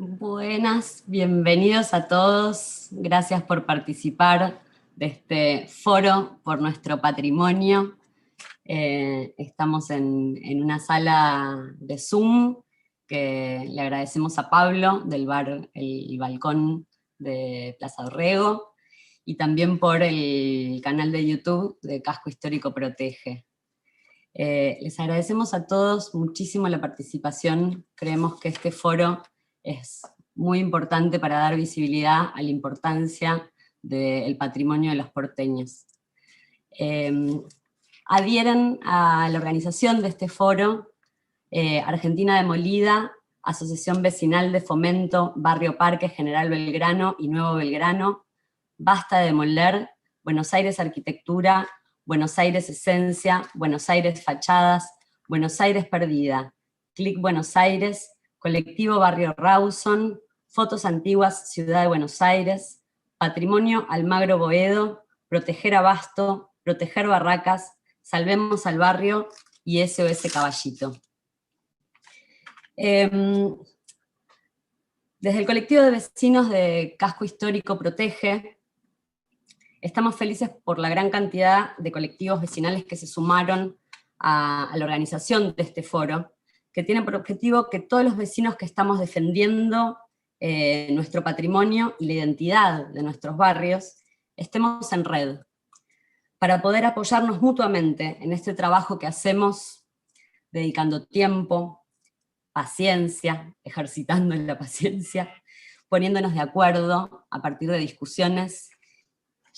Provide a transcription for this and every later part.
Buenas, bienvenidos a todos. Gracias por participar de este foro por nuestro patrimonio. Estamos en una sala de Zoom que le agradecemos a Pablo del bar El Balcón de Plaza Dorrego y también por el canal de YouTube de Casco Histórico Protege. Les agradecemos a todos muchísimo la participación. Creemos que este foro es muy importante para dar visibilidad a la importancia del patrimonio de los porteños. Adhieren a la organización de este foro Argentina Demolida, Asociación Vecinal de Fomento, Barrio Parque, General Belgrano y Nuevo Belgrano, Basta de Demoler, Buenos Aires Arquitectura, Buenos Aires Esencia, Buenos Aires Fachadas, Buenos Aires Perdida, Clic Buenos Aires, Colectivo Barrio Rawson, Fotos Antiguas Ciudad de Buenos Aires, Patrimonio Almagro Boedo, Proteger Abasto, Proteger Barracas, Salvemos al Barrio y SOS Caballito. Desde el colectivo de vecinos de Casco Histórico Protege, estamos felices por la gran cantidad de colectivos vecinales que se sumaron a la organización de este foro, que tiene por objetivo que todos los vecinos que estamos defendiendo nuestro patrimonio y la identidad de nuestros barrios, estemos en red, para poder apoyarnos mutuamente en este trabajo que hacemos, dedicando tiempo, paciencia, ejercitando la paciencia, poniéndonos de acuerdo a partir de discusiones,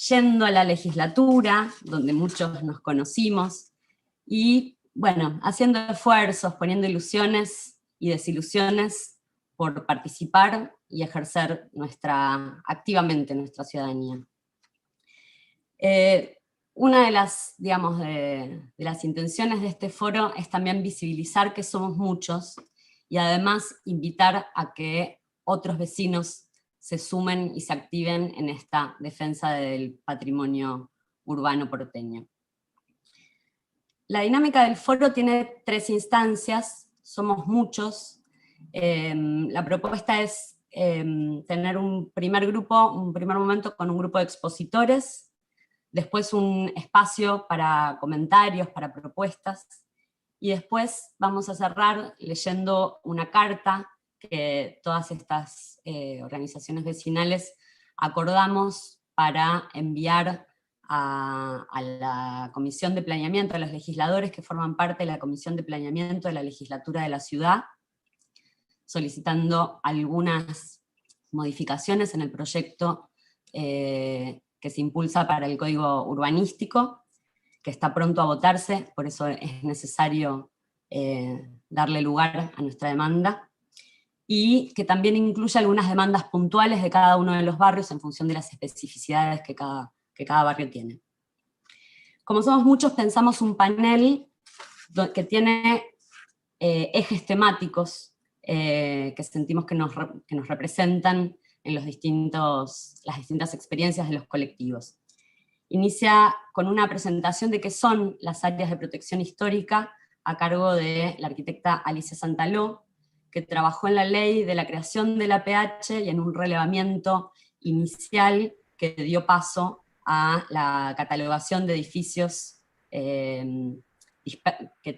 yendo a la legislatura, donde muchos nos conocimos, y bueno, haciendo esfuerzos, poniendo ilusiones y desilusiones por participar y ejercer activamente nuestra ciudadanía. Una de las, digamos, de las intenciones de este foro es también visibilizar que somos muchos y además invitar a que otros vecinos se sumen y se activen en esta defensa del patrimonio urbano porteño. La dinámica del foro tiene 3 instancias, somos muchos. La propuesta es tener un primer momento con un grupo de expositores, después un espacio para comentarios, para propuestas, y después vamos a cerrar leyendo una carta que todas estas organizaciones vecinales acordamos para enviar a la Comisión de Planeamiento, a los legisladores que forman parte de la Comisión de Planeamiento de la Legislatura de la Ciudad, solicitando algunas modificaciones en el proyecto que se impulsa para el Código Urbanístico, que está pronto a votarse, por eso es necesario darle lugar a nuestra demanda, y que también incluye algunas demandas puntuales de cada uno de los barrios en función de las especificidades que cada barrio tiene. Como somos muchos, pensamos un panel que tiene ejes temáticos que sentimos que nos representan en las distintas experiencias de los colectivos. Inicia con una presentación de qué son las áreas de protección histórica a cargo de la arquitecta Alicia Santaló, que trabajó en la ley de la creación de la APH y en un relevamiento inicial que dio paso a la catalogación de edificios que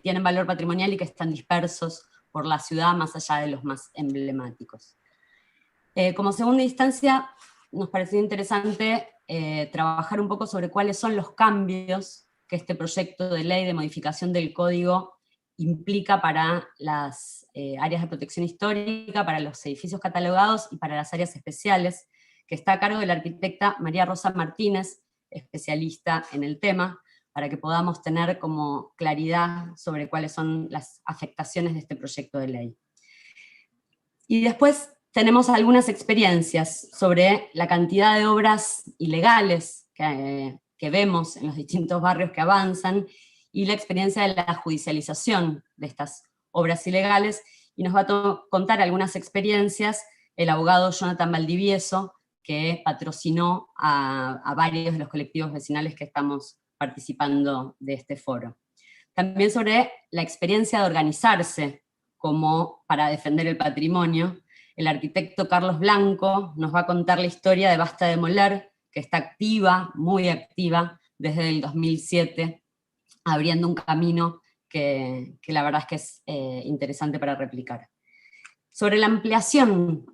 tienen valor patrimonial y que están dispersos por la ciudad más allá de los más emblemáticos. Como segunda instancia, nos pareció interesante trabajar un poco sobre cuáles son los cambios que este proyecto de ley de modificación del código implica para las áreas de protección histórica, para los edificios catalogados y para las áreas especiales, que está a cargo de la arquitecta María Rosa Martínez, especialista en el tema, para que podamos tener como claridad sobre cuáles son las afectaciones de este proyecto de ley. Y después tenemos algunas experiencias sobre la cantidad de obras ilegales que vemos en los distintos barrios que avanzan, y la experiencia de la judicialización de estas obras ilegales, y nos va a contar algunas experiencias el abogado Jonathan Valdivieso, que patrocinó a varios de los colectivos vecinales que estamos participando de este foro. También sobre la experiencia de organizarse como para defender el patrimonio, El arquitecto Carlos Blanco nos va a contar la historia de Basta de Moler, que está activa, muy activa, desde el 2007, abriendo un camino que la verdad es que es interesante para replicar. Sobre la ampliación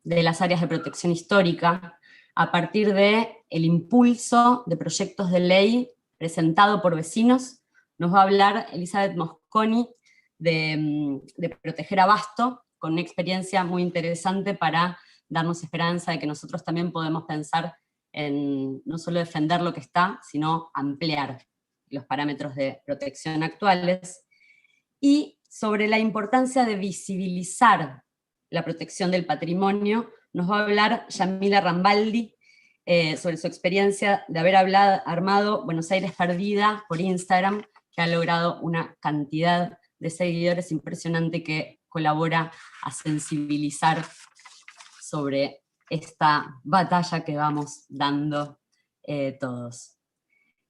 de las áreas de protección histórica, a partir del impulso de proyectos de ley presentado por vecinos, nos va a hablar Elizabeth Mosconi de Proteger Abasto, con una experiencia muy interesante para darnos esperanza de que nosotros también podemos pensar en no solo defender lo que está, sino ampliar los parámetros de protección actuales. Y sobre la importancia de visibilizar la protección del patrimonio, nos va a hablar Yamila Rambaldi sobre su experiencia de haber armado Buenos Aires Perdida por Instagram, que ha logrado una cantidad de seguidores impresionante que colabora a sensibilizar sobre esta batalla que vamos dando todos.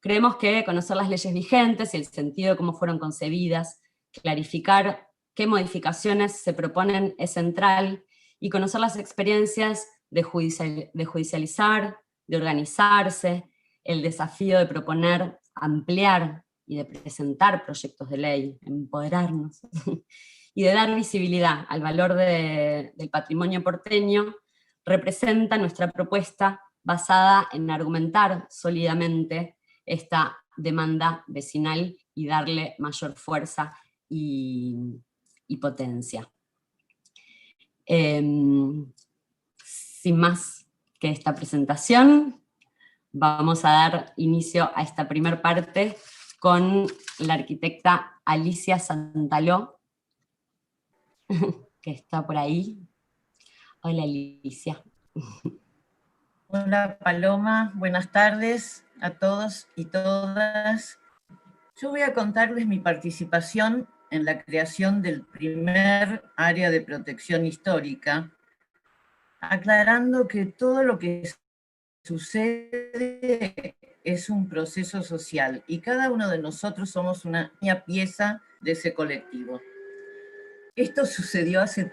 Creemos que conocer las leyes vigentes y el sentido de cómo fueron concebidas, clarificar qué modificaciones se proponen es central, y conocer las experiencias de judicializar, de organizarse, el desafío de proponer, ampliar y de presentar proyectos de ley, empoderarnos, y de dar visibilidad al valor del patrimonio porteño, representa nuestra propuesta basada en argumentar sólidamente esta demanda vecinal y darle mayor fuerza y potencia. Sin más que esta presentación, vamos a dar inicio a esta primera parte con la arquitecta Alicia Santaló, que está por ahí. Hola, Alicia. Hola, Paloma. Buenas tardes a todos y todas. Yo voy a contarles mi participación en la creación del primer área de protección histórica, aclarando que todo lo que sucede es un proceso social y cada uno de nosotros somos una pieza de ese colectivo. Esto sucedió hace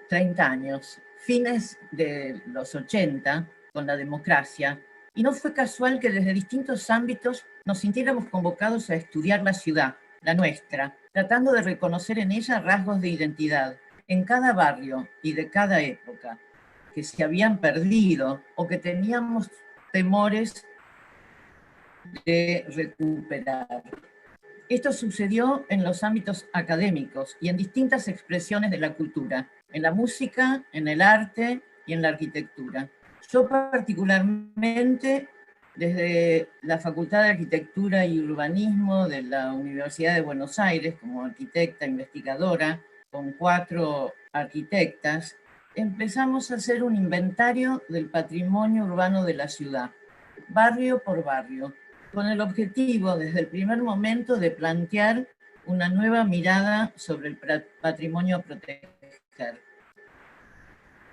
30 años, fines de los 80, con la democracia, y no fue casual que desde distintos ámbitos nos sintiéramos convocados a estudiar la ciudad, la nuestra, tratando de reconocer en ella rasgos de identidad, en cada barrio y de cada época, que se habían perdido o que teníamos temores de recuperar. Esto sucedió en los ámbitos académicos y en distintas expresiones de la cultura, en la música, en el arte y en la arquitectura. Yo particularmente, desde la Facultad de Arquitectura y Urbanismo de la Universidad de Buenos Aires, como arquitecta investigadora, con 4 arquitectas, empezamos a hacer un inventario del patrimonio urbano de la ciudad, barrio por barrio, con el objetivo desde el primer momento de plantear una nueva mirada sobre el patrimonio a proteger.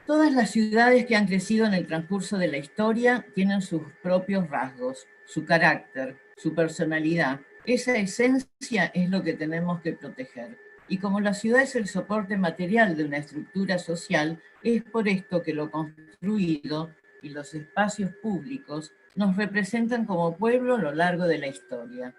Todas las ciudades que han crecido en el transcurso de la historia tienen sus propios rasgos, su carácter, su personalidad. Esa esencia es lo que tenemos que proteger. Y como la ciudad es el soporte material de una estructura social, es por esto que lo construido y los espacios públicos nos representan como pueblo a lo largo de la historia.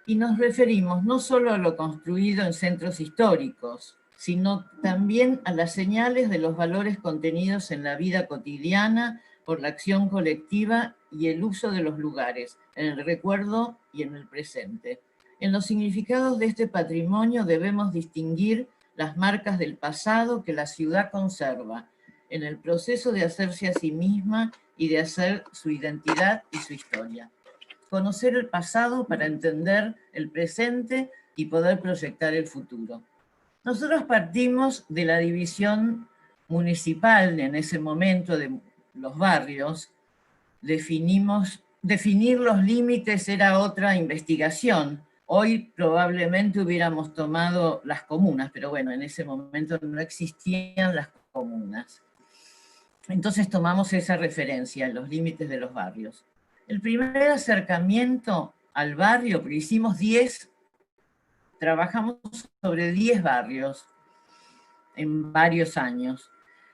Y nos referimos no solo a lo construido en centros históricos, sino también a las señales de los valores contenidos en la vida cotidiana por la acción colectiva y el uso de los lugares, en el recuerdo y en el presente. En los significados de este patrimonio debemos distinguir las marcas del pasado que la ciudad conserva, en el proceso de hacerse a sí misma y de hacer su identidad y su historia. Conocer el pasado para entender el presente y poder proyectar el futuro. Nosotros partimos de la división municipal en ese momento de los barrios. Definir los límites era otra investigación. Hoy probablemente hubiéramos tomado las comunas, pero bueno, en ese momento no existían las comunas. Entonces tomamos esa referencia, los límites de los barrios. El primer acercamiento al barrio, porque hicimos 10, trabajamos sobre 10 barrios en varios años.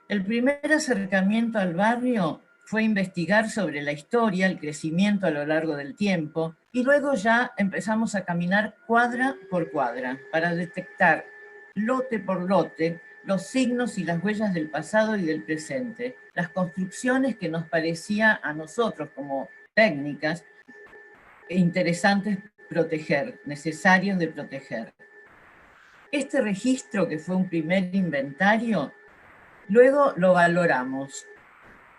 El primer acercamiento al barrio fue investigar sobre la historia, el crecimiento a lo largo del tiempo, y luego ya empezamos a caminar cuadra por cuadra para detectar lote por lote los signos y las huellas del pasado y del presente, las construcciones que nos parecía a nosotros como técnicas interesantes proteger, necesarios de proteger. Este registro, que fue un primer inventario, luego lo valoramos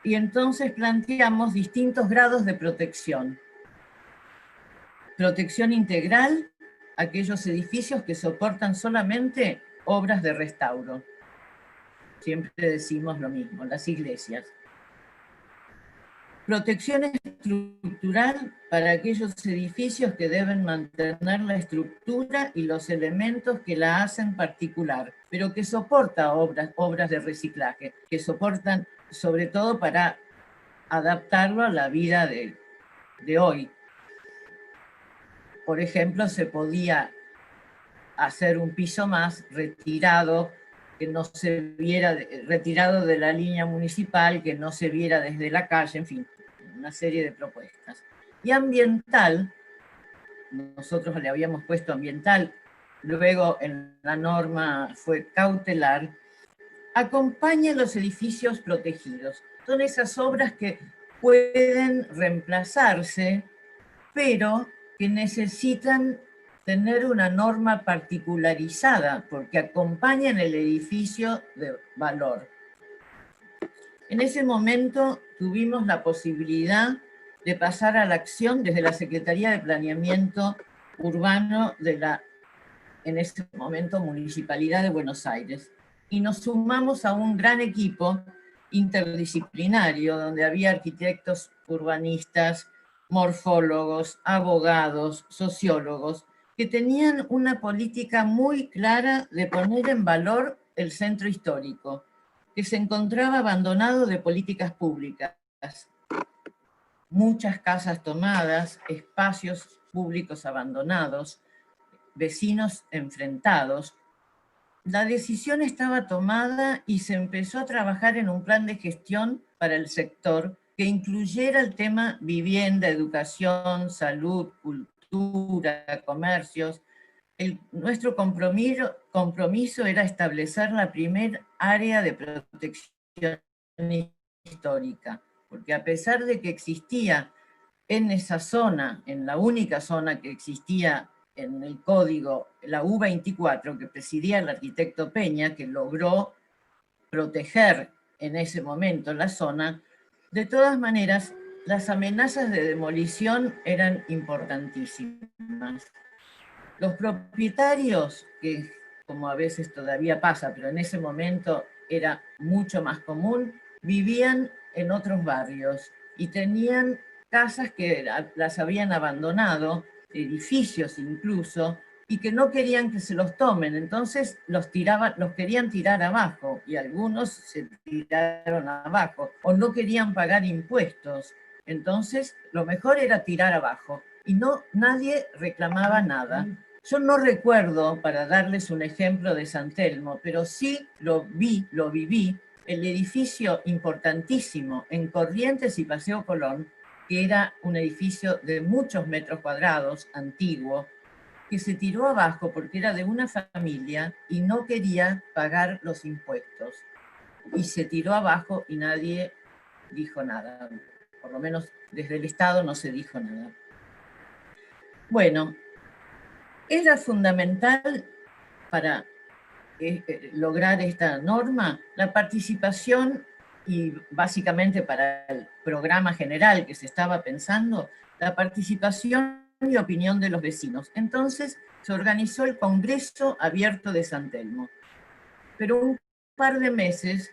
y entonces planteamos distintos grados de protección. Protección integral, aquellos edificios que soportan solamente obras de restauro. Siempre decimos lo mismo, las iglesias. Protección estructural para aquellos edificios que deben mantener la estructura y los elementos que la hacen particular, pero que soporta obras de reciclaje, que soportan sobre todo para adaptarlo a la vida de hoy. Por ejemplo, se podía hacer un piso más retirado, que no se viera, retirado de la línea municipal, que no se viera desde la calle, en fin, una serie de propuestas. Y ambiental, nosotros le habíamos puesto ambiental, luego en la norma fue cautelar, acompaña los edificios protegidos. Son esas obras que pueden reemplazarse, pero que necesitan tener una norma particularizada porque acompañan el edificio de valor. En ese momento tuvimos la posibilidad de pasar a la acción desde la Secretaría de Planeamiento Urbano de la, en ese momento, Municipalidad de Buenos Aires. Y nos sumamos a un gran equipo interdisciplinario donde había arquitectos, urbanistas, morfólogos, abogados, sociólogos, que tenían una política muy clara de poner en valor el centro histórico, que se encontraba abandonado de políticas públicas. Muchas casas tomadas, espacios públicos abandonados, vecinos enfrentados. La decisión estaba tomada y se empezó a trabajar en un plan de gestión para el sector que incluyera el tema vivienda, educación, salud, cultura, comercios. Nuestro compromiso era establecer la primer área de protección histórica, porque a pesar de que existía en esa zona, en la única zona que existía en el código, la U24, que presidía el arquitecto Peña, que logró proteger en ese momento la zona, de todas maneras, las amenazas de demolición eran importantísimas. Los propietarios, que como a veces todavía pasa, pero en ese momento era mucho más común, vivían en otros barrios y tenían casas que las habían abandonado, edificios incluso, y que no querían que se los tomen, entonces los querían tirar abajo, y algunos se tiraron abajo, o no querían pagar impuestos, entonces lo mejor era tirar abajo, y nadie reclamaba nada. Yo no recuerdo, para darles un ejemplo de San Telmo, pero sí lo viví, el edificio importantísimo en Corrientes y Paseo Colón, que era un edificio de muchos metros cuadrados, antiguo, que se tiró abajo porque era de una familia y no quería pagar los impuestos. Y se tiró abajo y nadie dijo nada. Por lo menos desde el Estado no se dijo nada. Bueno, era fundamental para lograr esta norma la participación y básicamente para el programa general que se estaba pensando, la participación y opinión de los vecinos. Entonces se organizó el Congreso Abierto de San Telmo. Pero un par de meses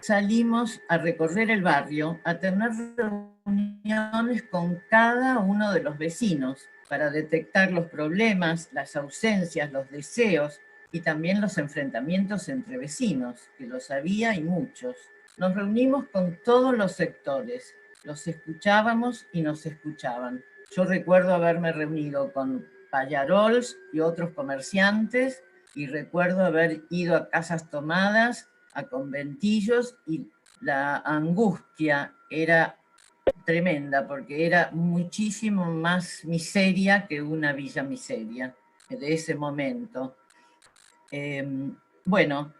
salimos a recorrer el barrio, a tener reuniones con cada uno de los vecinos para detectar los problemas, las ausencias, los deseos y también los enfrentamientos entre vecinos, que los había y muchos. Nos reunimos con todos los sectores, los escuchábamos y nos escuchaban. Yo recuerdo haberme reunido con payarols y otros comerciantes y recuerdo haber ido a casas tomadas a conventillos y la angustia era tremenda porque era muchísimo más miseria que una villa miseria de ese momento. Bueno,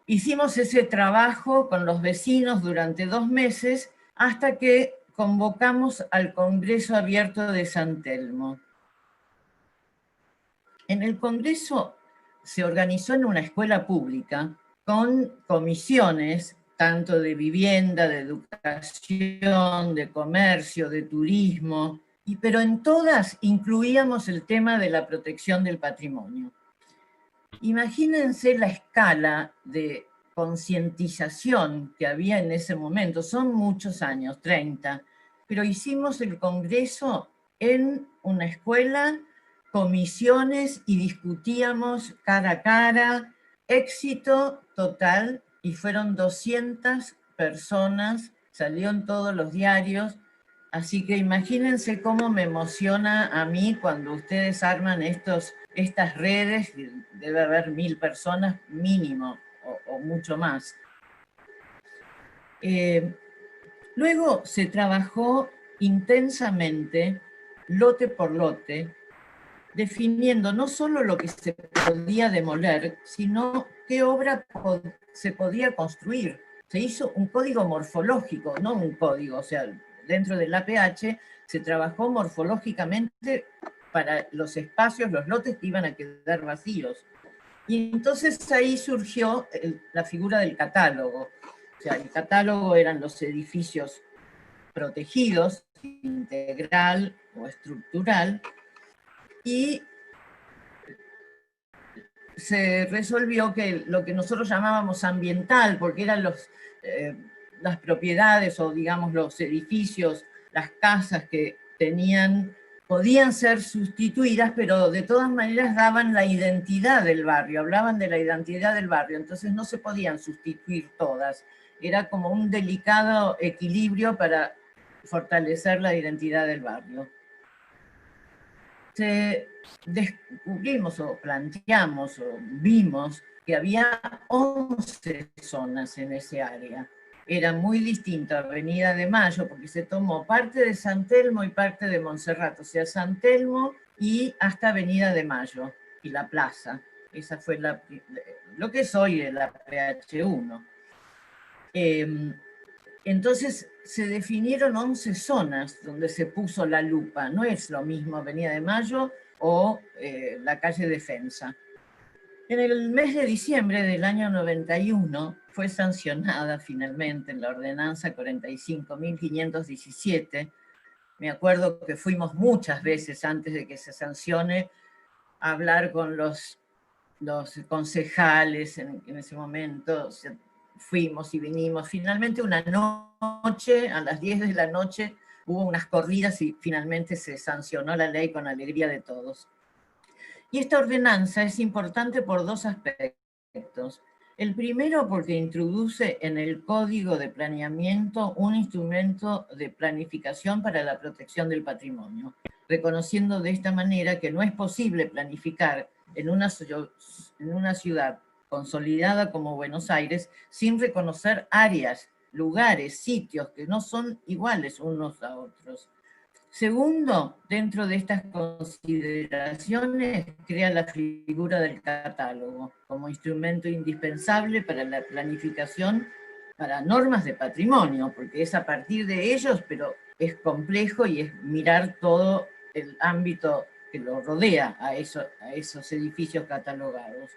hicimos ese trabajo con los vecinos durante 2 meses hasta que convocamos al Congreso Abierto de San Telmo. En el Congreso se organizó en una escuela pública con comisiones, tanto de vivienda, de educación, de comercio, de turismo, pero en todas incluíamos el tema de la protección del patrimonio. Imagínense la escala de concientización que había en ese momento, son muchos años, 30, pero hicimos el congreso en una escuela, comisiones y discutíamos cara a cara, éxito total, y fueron 200 personas, salió en todos los diarios, así que imagínense cómo me emociona a mí cuando ustedes arman estas redes, debe haber 1000 personas mínimo, o mucho más. Luego se trabajó intensamente, lote por lote, definiendo no solo lo que se podía demoler, sino qué obra se podía construir. Se hizo un código morfológico, no un código, o sea, dentro del APH se trabajó morfológicamente para los espacios, los lotes que iban a quedar vacíos. Y entonces ahí surgió la figura del catálogo. O sea, el catálogo eran los edificios protegidos, integral o estructural, y se resolvió que lo que nosotros llamábamos ambiental, porque eran las propiedades o digamos los edificios, las casas que podían ser sustituidas, pero de todas maneras daban la identidad del barrio, hablaban de la identidad del barrio, entonces no se podían sustituir todas. Era como un delicado equilibrio para fortalecer la identidad del barrio. Descubrimos o planteamos o vimos que había 11 zonas en ese área. Era muy distinto a Avenida de Mayo porque se tomó parte de San Telmo y parte de Montserrat, o sea, San Telmo y hasta Avenida de Mayo y la plaza. Esa fue lo que es hoy el PH1. Entonces se definieron 11 zonas donde se puso la lupa. No es lo mismo Avenida de Mayo o la calle Defensa. En el mes de diciembre del año 91 fue sancionada finalmente en la ordenanza 45.517. Me acuerdo que fuimos muchas veces antes de que se sancione a hablar con los concejales en ese momento. Fuimos y vinimos. Finalmente una noche, a las 10 de la noche, hubo unas corridas y finalmente se sancionó la ley con alegría de todos. Y esta ordenanza es importante por 2 aspectos. El primero porque introduce en el Código de Planeamiento un instrumento de planificación para la protección del patrimonio, reconociendo de esta manera que no es posible planificar en una ciudad consolidada como Buenos Aires sin reconocer áreas, lugares, sitios que no son iguales unos a otros. Segundo, dentro de estas consideraciones, crea la figura del catálogo como instrumento indispensable para la planificación para normas de patrimonio, porque es a partir de ellos, pero es complejo y es mirar todo el ámbito que lo rodea a esos edificios catalogados.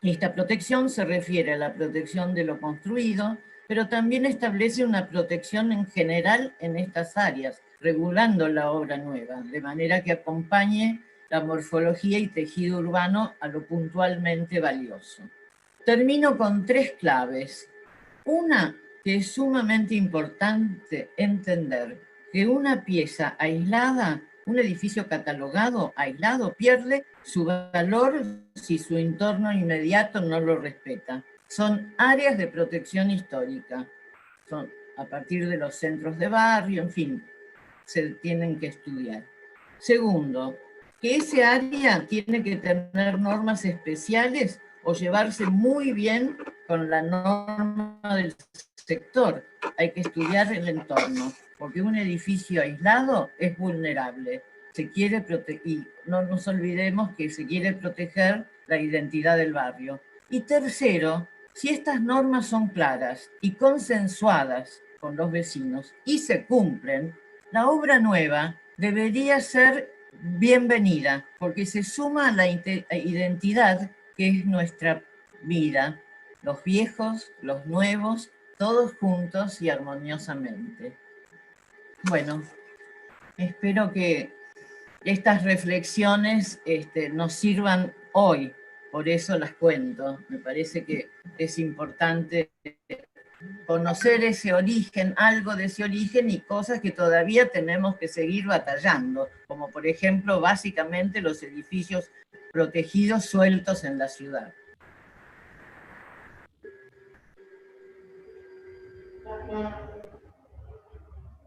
Esta protección se refiere a la protección de lo construido, pero también establece una protección en general en estas áreas, regulando la obra nueva, de manera que acompañe la morfología y tejido urbano a lo puntualmente valioso. Termino con 3 claves. Una, que es sumamente importante entender que una pieza aislada, un edificio catalogado, aislado, pierde su valor si su entorno inmediato no lo respeta. Son áreas de protección histórica. Son a partir de los centros de barrio, en fin, se tienen que estudiar. Segundo, que ese área tiene que tener normas especiales o llevarse muy bien con la norma del sector, hay que estudiar el entorno, porque un edificio aislado es vulnerable. Se quiere y no nos olvidemos que se quiere proteger la identidad del barrio. Y tercero, si estas normas son claras y consensuadas con los vecinos y se cumplen, la obra nueva debería ser bienvenida, porque se suma a la identidad que es nuestra vida, los viejos, los nuevos, todos juntos y armoniosamente. Bueno, espero que estas reflexiones nos sirvan hoy, por eso las cuento. Me parece que es importante conocer ese origen, algo de ese origen y cosas que todavía tenemos que seguir batallando, como por ejemplo, básicamente los edificios protegidos sueltos en la ciudad.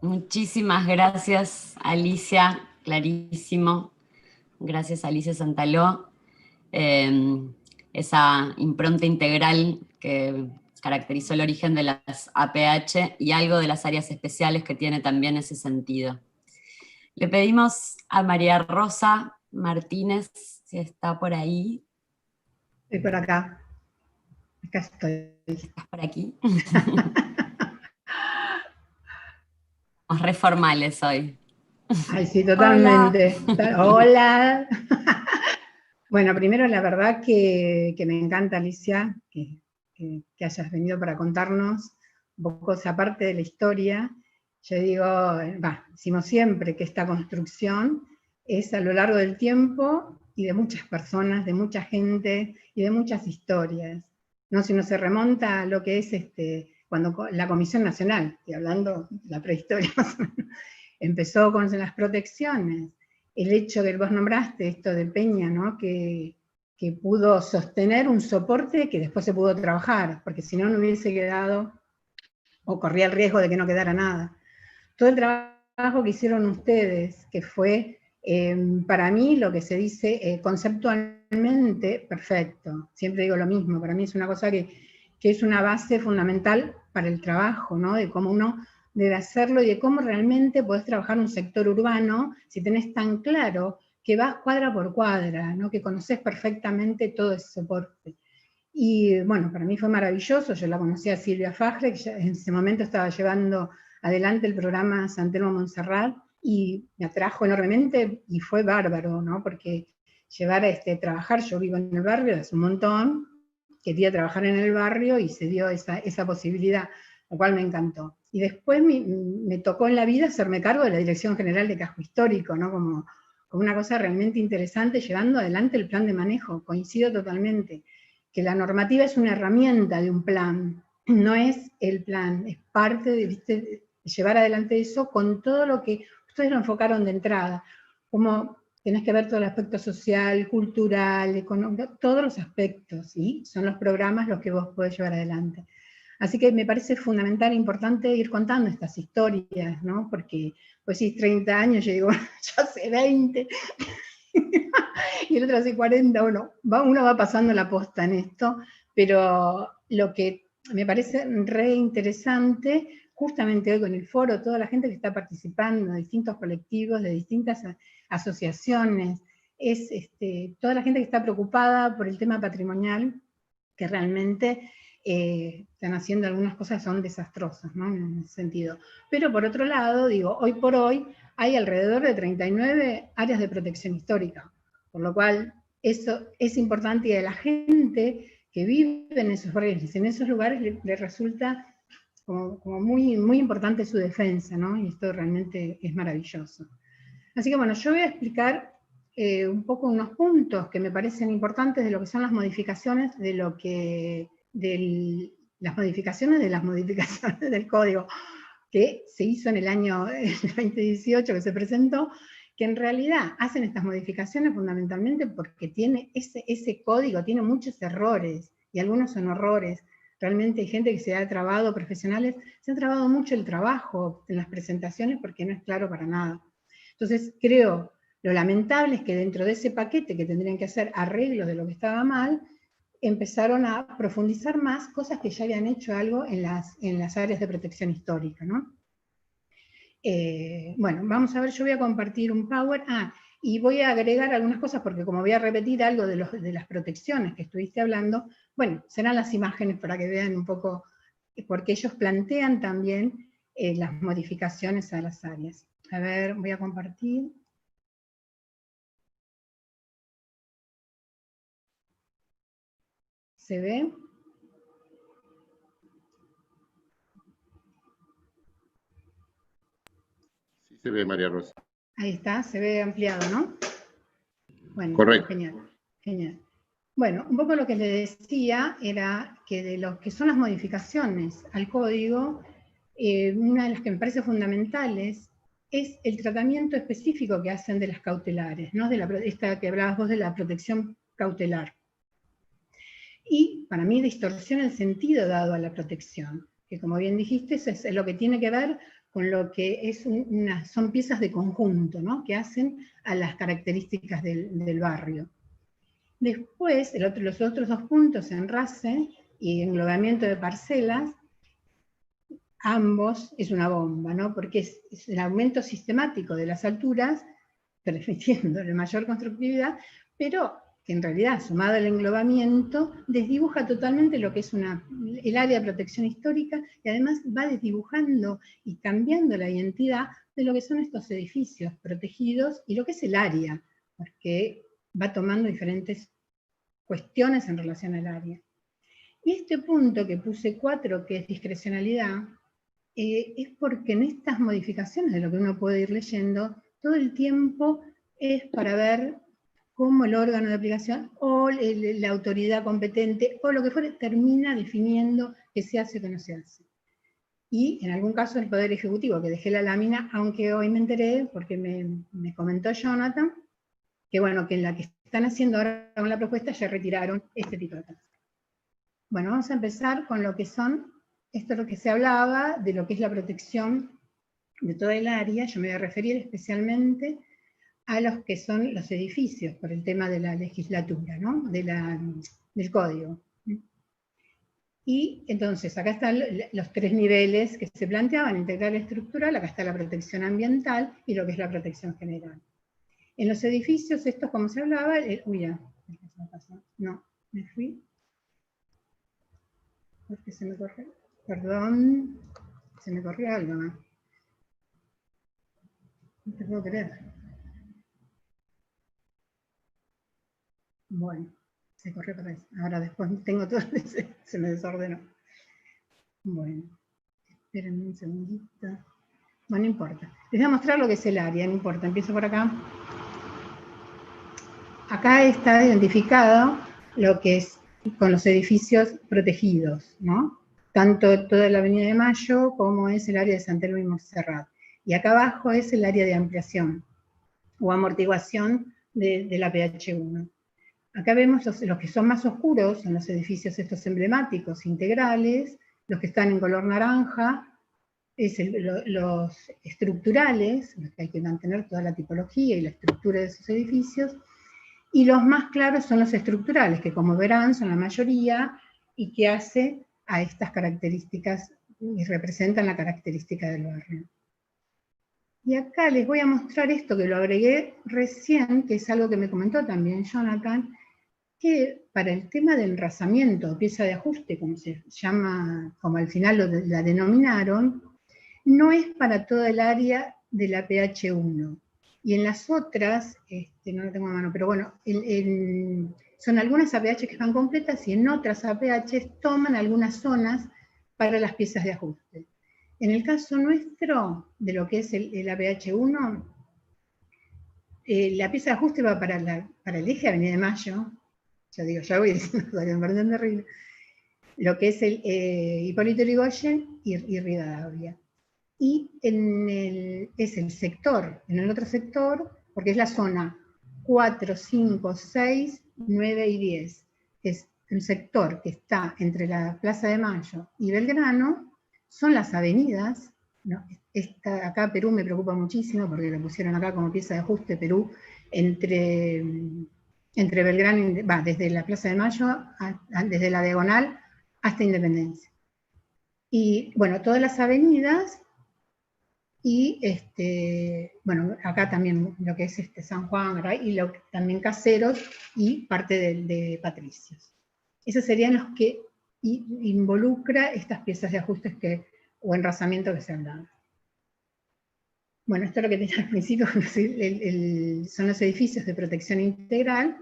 Muchísimas gracias, Alicia, clarísimo. Gracias, Alicia Santaló. Esa impronta integral que caracterizó el origen de las APH y algo de las áreas especiales que tiene también ese sentido. Le pedimos a María Rosa Martínez, si está por ahí. Estoy por acá. Acá estoy. ¿Estás por aquí? Somos re formales hoy. Ay, sí, totalmente. Hola. Hola. Bueno, primero la verdad que me encanta, Alicia, que hayas venido para contarnos un poco esa parte de la historia. Yo digo, decimos siempre que esta construcción es a lo largo del tiempo y de muchas personas, de mucha gente y de muchas historias. ¿No? Si uno se remonta a lo que es cuando la Comisión Nacional, estoy hablando de la prehistoria más o menos, empezó con las protecciones, el hecho que vos nombraste, esto de Peña, ¿no? que pudo sostener un soporte que después se pudo trabajar, porque si no, no hubiese quedado, o corría el riesgo de que no quedara nada. Todo el trabajo que hicieron ustedes, que fue, para mí, lo que se dice conceptualmente perfecto. Siempre digo lo mismo, para mí es una cosa que es una base fundamental para el trabajo, ¿no? De cómo uno debe hacerlo y de cómo realmente podés trabajar un sector urbano si tenés tan claro que vas cuadra por cuadra, ¿no? Que conocés perfectamente todo ese soporte. Y bueno, para mí fue maravilloso, yo la conocí a Silvia Fajre, que en ese momento estaba llevando adelante el programa San Telmo Montserrat, y me atrajo enormemente y fue bárbaro, ¿no? Porque llevar a trabajar, yo vivo en el barrio hace un montón, quería trabajar en el barrio y se dio esa posibilidad, lo cual me encantó. Y después me tocó en la vida hacerme cargo de la Dirección General de Casco Histórico, ¿no? Como una cosa realmente interesante, llevando adelante el plan de manejo. Coincido totalmente, que la normativa es una herramienta de un plan, no es el plan, es parte de llevar adelante eso con todo lo que ustedes lo enfocaron de entrada, como tenés que ver todo el aspecto social, cultural, económico, todos los aspectos, ¿sí? Son los programas los que vos podés llevar adelante. Así que me parece fundamental e importante ir contando estas historias, ¿no? Porque, pues sí, 30 años, yo digo, yo hace 20, y el otro hace 40, bueno, uno va pasando la posta en esto, pero lo que me parece re interesante, justamente hoy con el foro, toda la gente que está participando, de distintos colectivos, de distintas asociaciones, es toda la gente que está preocupada por el tema patrimonial, que realmente están haciendo algunas cosas que son desastrosas, ¿no? En ese sentido. Pero por otro lado, digo, hoy por hoy hay alrededor de 39 áreas de protección histórica, por lo cual eso es importante y a la gente que vive en esos barrios, en esos lugares, le resulta como muy, muy importante su defensa, ¿no? Y esto realmente es maravilloso. Así que bueno, yo voy a explicar un poco unos puntos que me parecen importantes de lo que son las modificaciones las modificaciones del código que se hizo en el año 2018, que se presentó, que en realidad hacen estas modificaciones fundamentalmente porque tiene ese código, tiene muchos errores, y algunos son horrores. Realmente hay gente que se ha trabado, profesionales, se ha trabado mucho el trabajo en las presentaciones porque no es claro para nada. Entonces lo lamentable es que dentro de ese paquete que tendrían que hacer arreglos de lo que estaba mal, empezaron a profundizar más cosas que ya habían hecho algo en las áreas de protección histórica, ¿no? Bueno, vamos a ver, yo voy a compartir un Power. Y voy a agregar algunas cosas, porque como voy a repetir algo de las protecciones que estuviste hablando, bueno, serán las imágenes para que vean un poco, porque ellos plantean también las modificaciones a las áreas. A ver, voy a compartir. ¿Se ve? Sí se ve, María Rosa. Ahí está, se ve ampliado, ¿no? Bueno, correcto. Genial, genial. Bueno, un poco lo que le decía era que de lo que son las modificaciones al código, una de las que me parece fundamentales es el tratamiento específico que hacen de las cautelares, ¿no? Esta que hablabas vos de la protección cautelar. Y para mí distorsiona el sentido dado a la protección, que como bien dijiste, es lo que tiene que ver con lo que son piezas de conjunto, ¿no? Que hacen a las características del barrio. Después, los otros dos puntos, enrase y englobamiento de parcelas, ambos es una bomba, ¿no? Porque es el aumento sistemático de las alturas, permitiendo la mayor constructividad, pero que en realidad, sumado al englobamiento, desdibuja totalmente lo que es el área de protección histórica, y además va desdibujando y cambiando la identidad de lo que son estos edificios protegidos y lo que es el área, porque va tomando diferentes cuestiones en relación al área. Y este punto que puse 4, que es discrecionalidad, es porque en estas modificaciones de lo que uno puede ir leyendo, todo el tiempo es para ver cómo el órgano de aplicación o la autoridad competente o lo que fuere termina definiendo qué se hace o qué no se hace. Y en algún caso el Poder Ejecutivo, que dejé la lámina, aunque hoy me enteré, porque me comentó Jonathan, que bueno, que en la que están haciendo ahora con la propuesta ya retiraron este tipo de cosas. Bueno, vamos a empezar con lo que son, esto es lo que se hablaba, de lo que es la protección de toda el área. Yo me voy a referir especialmente a los que son los edificios, por el tema de la legislatura, ¿no? Del código. Y entonces, acá están los 3 niveles que se planteaban: integral, estructural, acá está la protección ambiental y lo que es la protección general. En los edificios, estos, como se hablaba, no, me fui. Porque se me corrió, perdón, se me corrió algo más. No te puedo creer. Bueno, se corrió para eso. Ahora después tengo todo, se me desordenó. Bueno, espérenme un segundito. Bueno, no importa. Les voy a mostrar lo que es el área, no importa. Empiezo por acá. Acá está identificado lo que es con los edificios protegidos, ¿no? Tanto toda la Avenida de Mayo como es el área de San Telmo y Montserrat. Y acá abajo es el área de ampliación o amortiguación de la PH1. Acá vemos los que son más oscuros, son los edificios estos emblemáticos, integrales, los que están en color naranja, los estructurales, los que hay que mantener toda la tipología y la estructura de esos edificios, y los más claros son los estructurales, que como verán son la mayoría, y que hace a estas características, y representan la característica del barrio. Y acá les voy a mostrar esto, que lo agregué recién, que es algo que me comentó también Jonathan, que para el tema del enrasamiento, pieza de ajuste, como se llama, como al final la denominaron, no es para toda el área de la PH1. Y en las otras, no lo tengo a mano, pero bueno, son algunas APH que están completas y en otras APH toman algunas zonas para las piezas de ajuste. En el caso nuestro, de lo que es el APH1, la pieza de ajuste va para el eje Avenida de Mayo, ya voy diciendo que me parece terrible, lo que es el Hipólito Yrigoyen y Rivadavia. Y es el sector, en el otro sector, porque es la zona 4, 5, 6, 9 y 10. Es un sector que está entre la Plaza de Mayo y Belgrano, son las avenidas, ¿no? Acá Perú me preocupa muchísimo, porque lo pusieron acá como pieza de ajuste Perú, entre entre Belgrano, desde la Plaza de Mayo, desde la Diagonal hasta Independencia. Y bueno, todas las avenidas, y bueno, acá también lo que es San Juan, ¿verdad? Y también Caseros y parte de Patricios. Esos serían los que involucra estas piezas de ajustes o enrazamiento que se han dado. Bueno, esto es lo que tenía al principio, son los edificios de protección integral,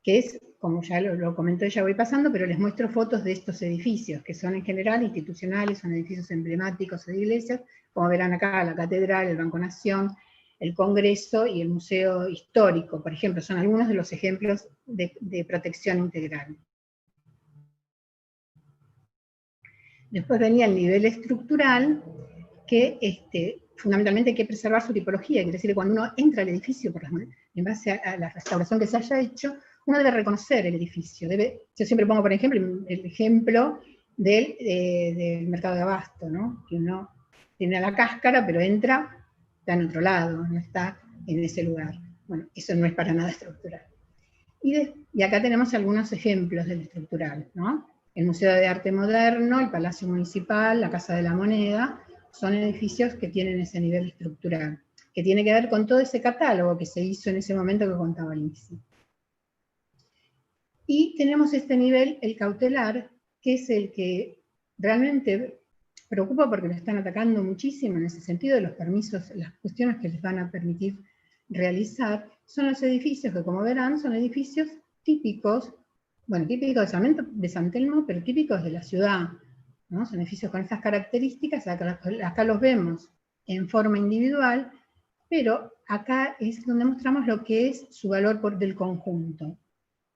que es, como ya lo comenté, ya voy pasando, pero les muestro fotos de estos edificios, que son en general institucionales, son edificios emblemáticos de iglesias, como verán acá, la Catedral, el Banco Nación, el Congreso y el Museo Histórico, por ejemplo, son algunos de los ejemplos de protección integral. Después venía el nivel estructural, que fundamentalmente hay que preservar su tipología, quiere decir que cuando uno entra al edificio, en base a la restauración que se haya hecho, uno debe reconocer el edificio. Yo siempre pongo, por ejemplo, el ejemplo del mercado de abasto, ¿no? Que uno tiene la cáscara, pero está en otro lado, no está en ese lugar. Bueno, eso no es para nada estructural. Y acá tenemos algunos ejemplos del estructural, ¿no? El Museo de Arte Moderno, el Palacio Municipal, la Casa de la Moneda, son edificios que tienen ese nivel estructural, que tiene que ver con todo ese catálogo que se hizo en ese momento que contaba Alicia. Y tenemos este nivel, el cautelar, que es el que realmente preocupa porque lo están atacando muchísimo en ese sentido de los permisos, las cuestiones que les van a permitir realizar, son los edificios que, como verán, son edificios típicos, bueno, típicos de San Telmo, pero típicos de la ciudad, ¿no? Son edificios con estas características, acá los vemos en forma individual, pero acá es donde mostramos lo que es su valor del conjunto.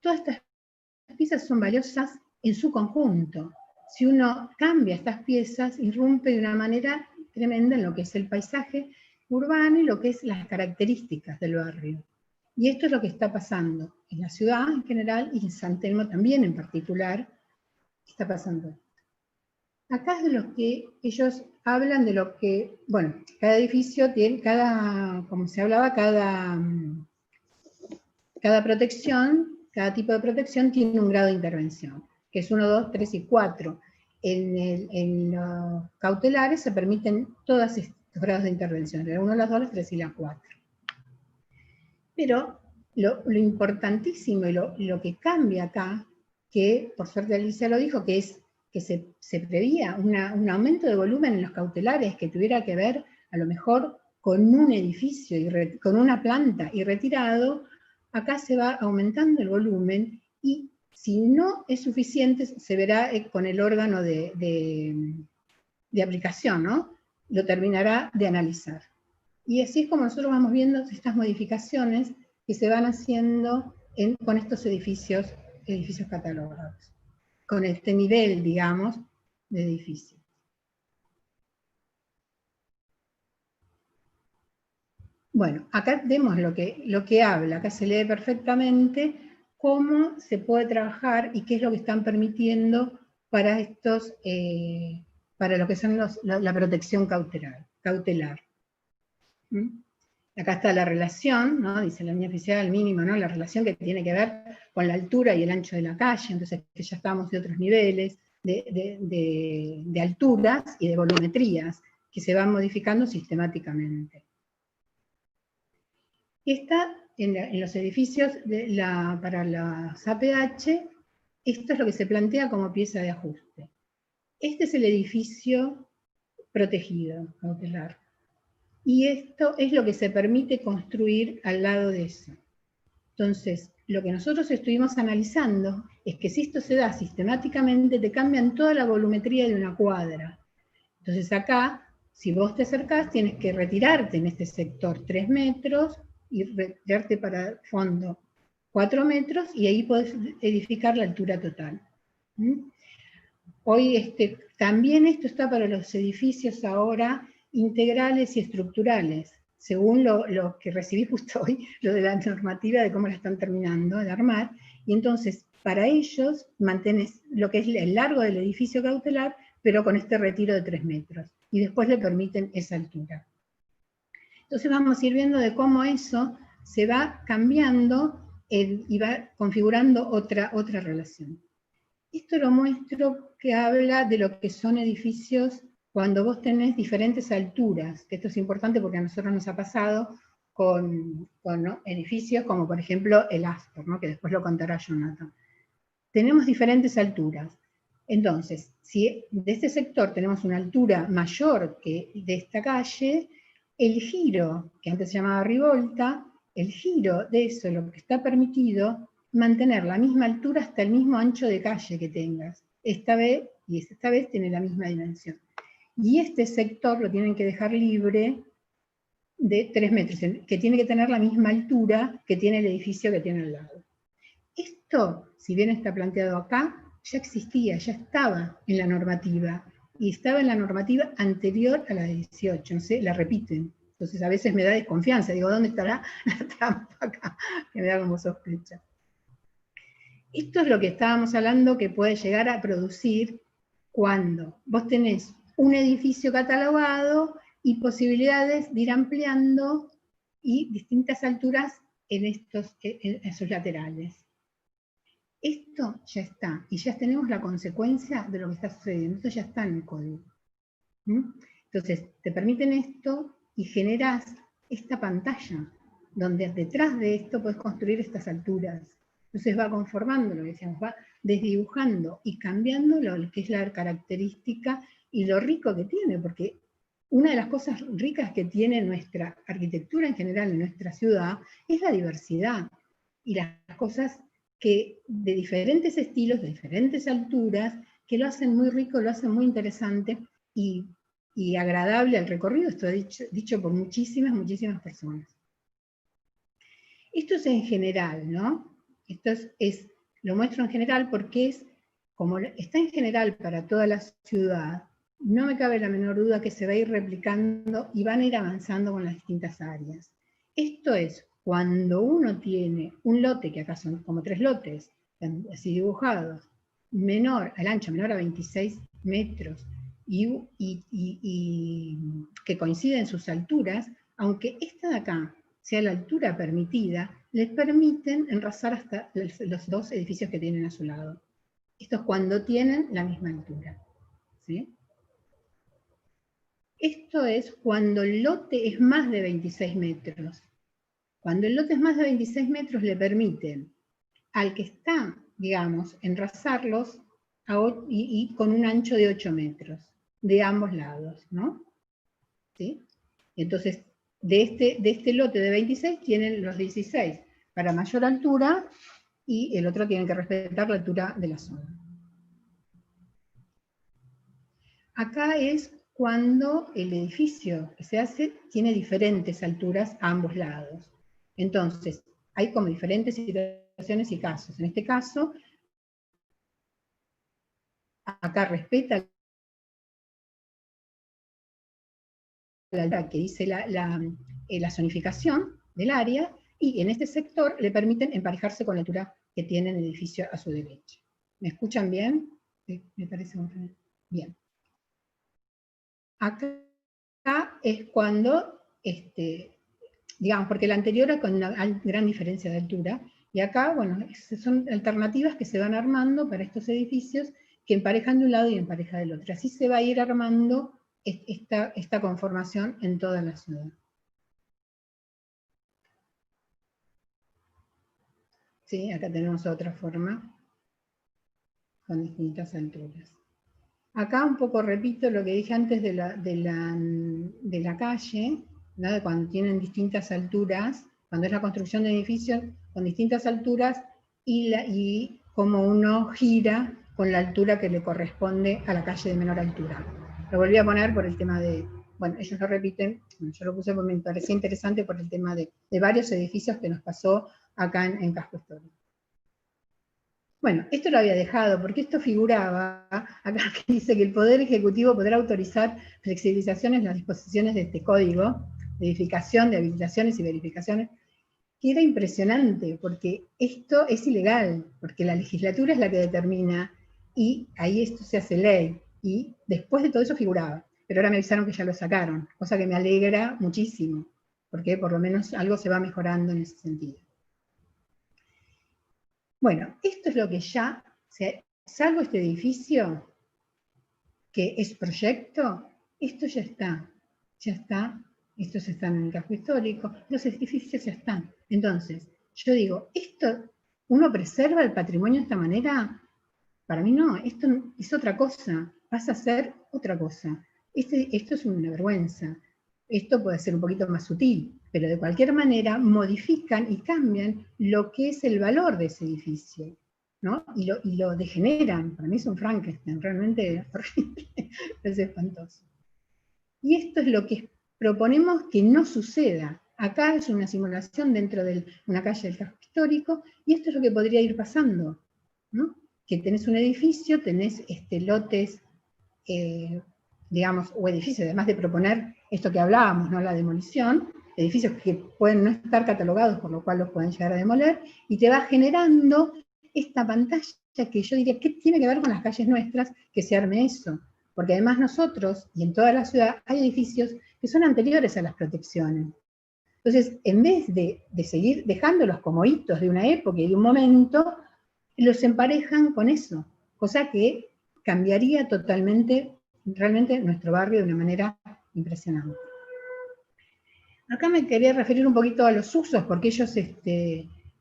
Todas estas piezas son valiosas en su conjunto. Si uno cambia estas piezas, irrumpe de una manera tremenda en lo que es el paisaje urbano y lo que es las características del barrio. Y esto es lo que está pasando en la ciudad en general y en San Telmo también en particular, está pasando. Acá es de lo que ellos hablan de lo que, bueno, cada edificio tiene, como se hablaba, cada protección, cada tipo de protección tiene un grado de intervención, que es 1, 2, 3 y 4. En los cautelares se permiten todos estos grados de intervención, la 1, la 2, la 3 y la 4. Pero lo importantísimo y lo que cambia acá, que por suerte Alicia lo dijo, que es que se preveía un aumento de volumen en los cautelares que tuviera que ver a lo mejor con un edificio, con una planta y retirado, acá se va aumentando el volumen y si no es suficiente se verá con el órgano de aplicación, ¿no? Lo terminará de analizar. Y así es como nosotros vamos viendo estas modificaciones que se van haciendo con estos edificios catalogados, con este nivel, digamos, de edificio. Bueno, acá vemos lo que habla, acá se lee perfectamente cómo se puede trabajar y qué es lo que están permitiendo para para lo que son la protección cautelar. Acá está la relación, ¿no? Dice la línea oficial mínima, ¿no? La relación que tiene que ver con la altura y el ancho de la calle, entonces que ya estamos de otros niveles de alturas y de volumetrías que se van modificando sistemáticamente. Está en los edificios para las APH, esto es lo que se plantea como pieza de ajuste. Este es el edificio protegido, cautelar. Y esto es lo que se permite construir al lado de eso. Entonces, lo que nosotros estuvimos analizando es que si esto se da sistemáticamente, te cambian toda la volumetría de una cuadra. Entonces acá, si vos te acercás, tienes que retirarte en este sector 3 metros, y retirarte para el fondo 4 metros, y ahí podés edificar la altura total. Hoy también esto está para los edificios ahora integrales y estructurales, según lo que recibí justo hoy, lo de la normativa de cómo la están terminando de armar, y entonces para ellos mantenés lo que es el largo del edificio cautelar, pero con este retiro de 3 metros, y después le permiten esa altura. Entonces vamos a ir viendo de cómo eso se va cambiando y va configurando otra relación. Esto lo muestro que habla de lo que son edificios cuando vos tenés diferentes alturas, que esto es importante porque a nosotros nos ha pasado con ¿no? edificios como por ejemplo el Astor, ¿no? que después lo contará Jonathan. Tenemos diferentes alturas. Entonces, si de este sector tenemos una altura mayor que de esta calle, el giro, que antes se llamaba rivolta, el giro de eso, lo que está permitido, mantener la misma altura hasta el mismo ancho de calle que tengas. Esta vez tiene la misma dimensión. Y este sector lo tienen que dejar libre de 3 metros, que tiene que tener la misma altura que tiene el edificio que tiene al lado. Esto, si bien está planteado acá, ya existía, ya estaba en la normativa, y estaba en la normativa anterior a la de 18, no sé, la repiten. Entonces a veces me da desconfianza, digo, ¿dónde estará la trampa acá? Que me da como sospecha. Esto es lo que estábamos hablando que puede llegar a producir cuando vos tenés un edificio catalogado y posibilidades de ir ampliando y distintas alturas en sus laterales. Esto ya está, y ya tenemos la consecuencia de lo que está sucediendo, esto ya está en el código. Entonces, te permiten esto y generás esta pantalla, donde detrás de esto puedes construir estas alturas. Entonces va conformando, lo que decíamos, va desdibujando y cambiando lo que es la característica y lo rico que tiene, porque una de las cosas ricas que tiene nuestra arquitectura en general en nuestra ciudad es la diversidad y las cosas que de diferentes estilos, de diferentes alturas, que lo hacen muy rico, lo hacen muy interesante y agradable al recorrido, esto dicho por muchísimas personas. Esto es en general, ¿no? Esto lo muestro en general porque como está en general para toda la ciudad, no me cabe la menor duda que se va a ir replicando y van a ir avanzando con las distintas áreas. Esto es, cuando uno tiene un lote, que acá son como 3 lotes, así dibujados, al ancho menor a 26 metros, y que coinciden sus alturas, aunque esta de acá sea la altura permitida, les permiten enrazar hasta los 2 edificios que tienen a su lado. Esto es cuando tienen la misma altura. ¿Sí? Esto es cuando el lote es más de 26 metros. Cuando el lote es más de 26 metros, le permiten al que está, digamos, enrazarlos y con un ancho de 8 metros, de ambos lados, ¿no? ¿Sí? Entonces, de este lote de 26 tienen los 16 para mayor altura y el otro tiene que respetar la altura de la zona. Acá es cuando el edificio que se hace tiene diferentes alturas a ambos lados. Entonces, hay como diferentes situaciones y casos. En este caso, acá respeta la altura que dice la zonificación del área, y en este sector le permiten emparejarse con la altura que tiene el edificio a su derecha. ¿Me escuchan bien? Sí, me parece muy bien. Acá es cuando, digamos, porque la anterior era con una gran diferencia de altura, y acá, bueno, son alternativas que se van armando para estos edificios que emparejan de un lado y emparejan del otro. Así se va a ir armando esta conformación en toda la ciudad. Sí, acá tenemos otra forma, con distintas alturas. Acá un poco repito lo que dije antes de la calle, ¿no? De cuando tienen distintas alturas, cuando es la construcción de edificios con distintas alturas, y cómo uno gira con la altura que le corresponde a la calle de menor altura. Lo volví a poner por el tema de, bueno, ellos lo repiten, yo lo puse porque me parecía interesante por el tema de varios edificios que nos pasó acá en Casco Histórico. Bueno, esto lo había dejado, porque esto figuraba, acá que dice que el Poder Ejecutivo podrá autorizar flexibilizaciones en las disposiciones de este código, de edificación, de habilitaciones y verificaciones, que era impresionante, porque esto es ilegal, porque la legislatura es la que determina, y ahí esto se hace ley, y después de todo eso figuraba, pero ahora me avisaron que ya lo sacaron, cosa que me alegra muchísimo, porque por lo menos algo se va mejorando en ese sentido. Bueno, esto es lo que ya, salvo este edificio, que es proyecto, esto ya está, estos están en el casco histórico, los edificios ya están. Entonces, yo digo, ¿uno preserva el patrimonio de esta manera? Para mí no, esto es otra cosa, pasa a ser otra cosa. Esto es una vergüenza. Esto puede ser un poquito más sutil, pero de cualquier manera modifican y cambian lo que es el valor de ese edificio, ¿no? Y lo degeneran. Para mí es un Frankenstein, realmente horrible, es espantoso. Y esto es lo que proponemos que no suceda. Acá es una simulación dentro de una calle del casco histórico, y esto es lo que podría ir pasando, ¿no? Que tenés un edificio, tenés lotes, digamos, o edificios, además de proponer esto que hablábamos, ¿no? La demolición, edificios que pueden no estar catalogados, por lo cual los pueden llegar a demoler, y te va generando esta pantalla que yo diría, ¿qué tiene que ver con las calles nuestras que se arme eso? Porque además nosotros, y en toda la ciudad, hay edificios que son anteriores a las protecciones. Entonces, en vez de seguir dejándolos como hitos de una época y de un momento, los emparejan con eso, cosa que cambiaría totalmente, realmente, nuestro barrio de una manera impresionante. Acá me quería referir un poquito a los usos, porque ellos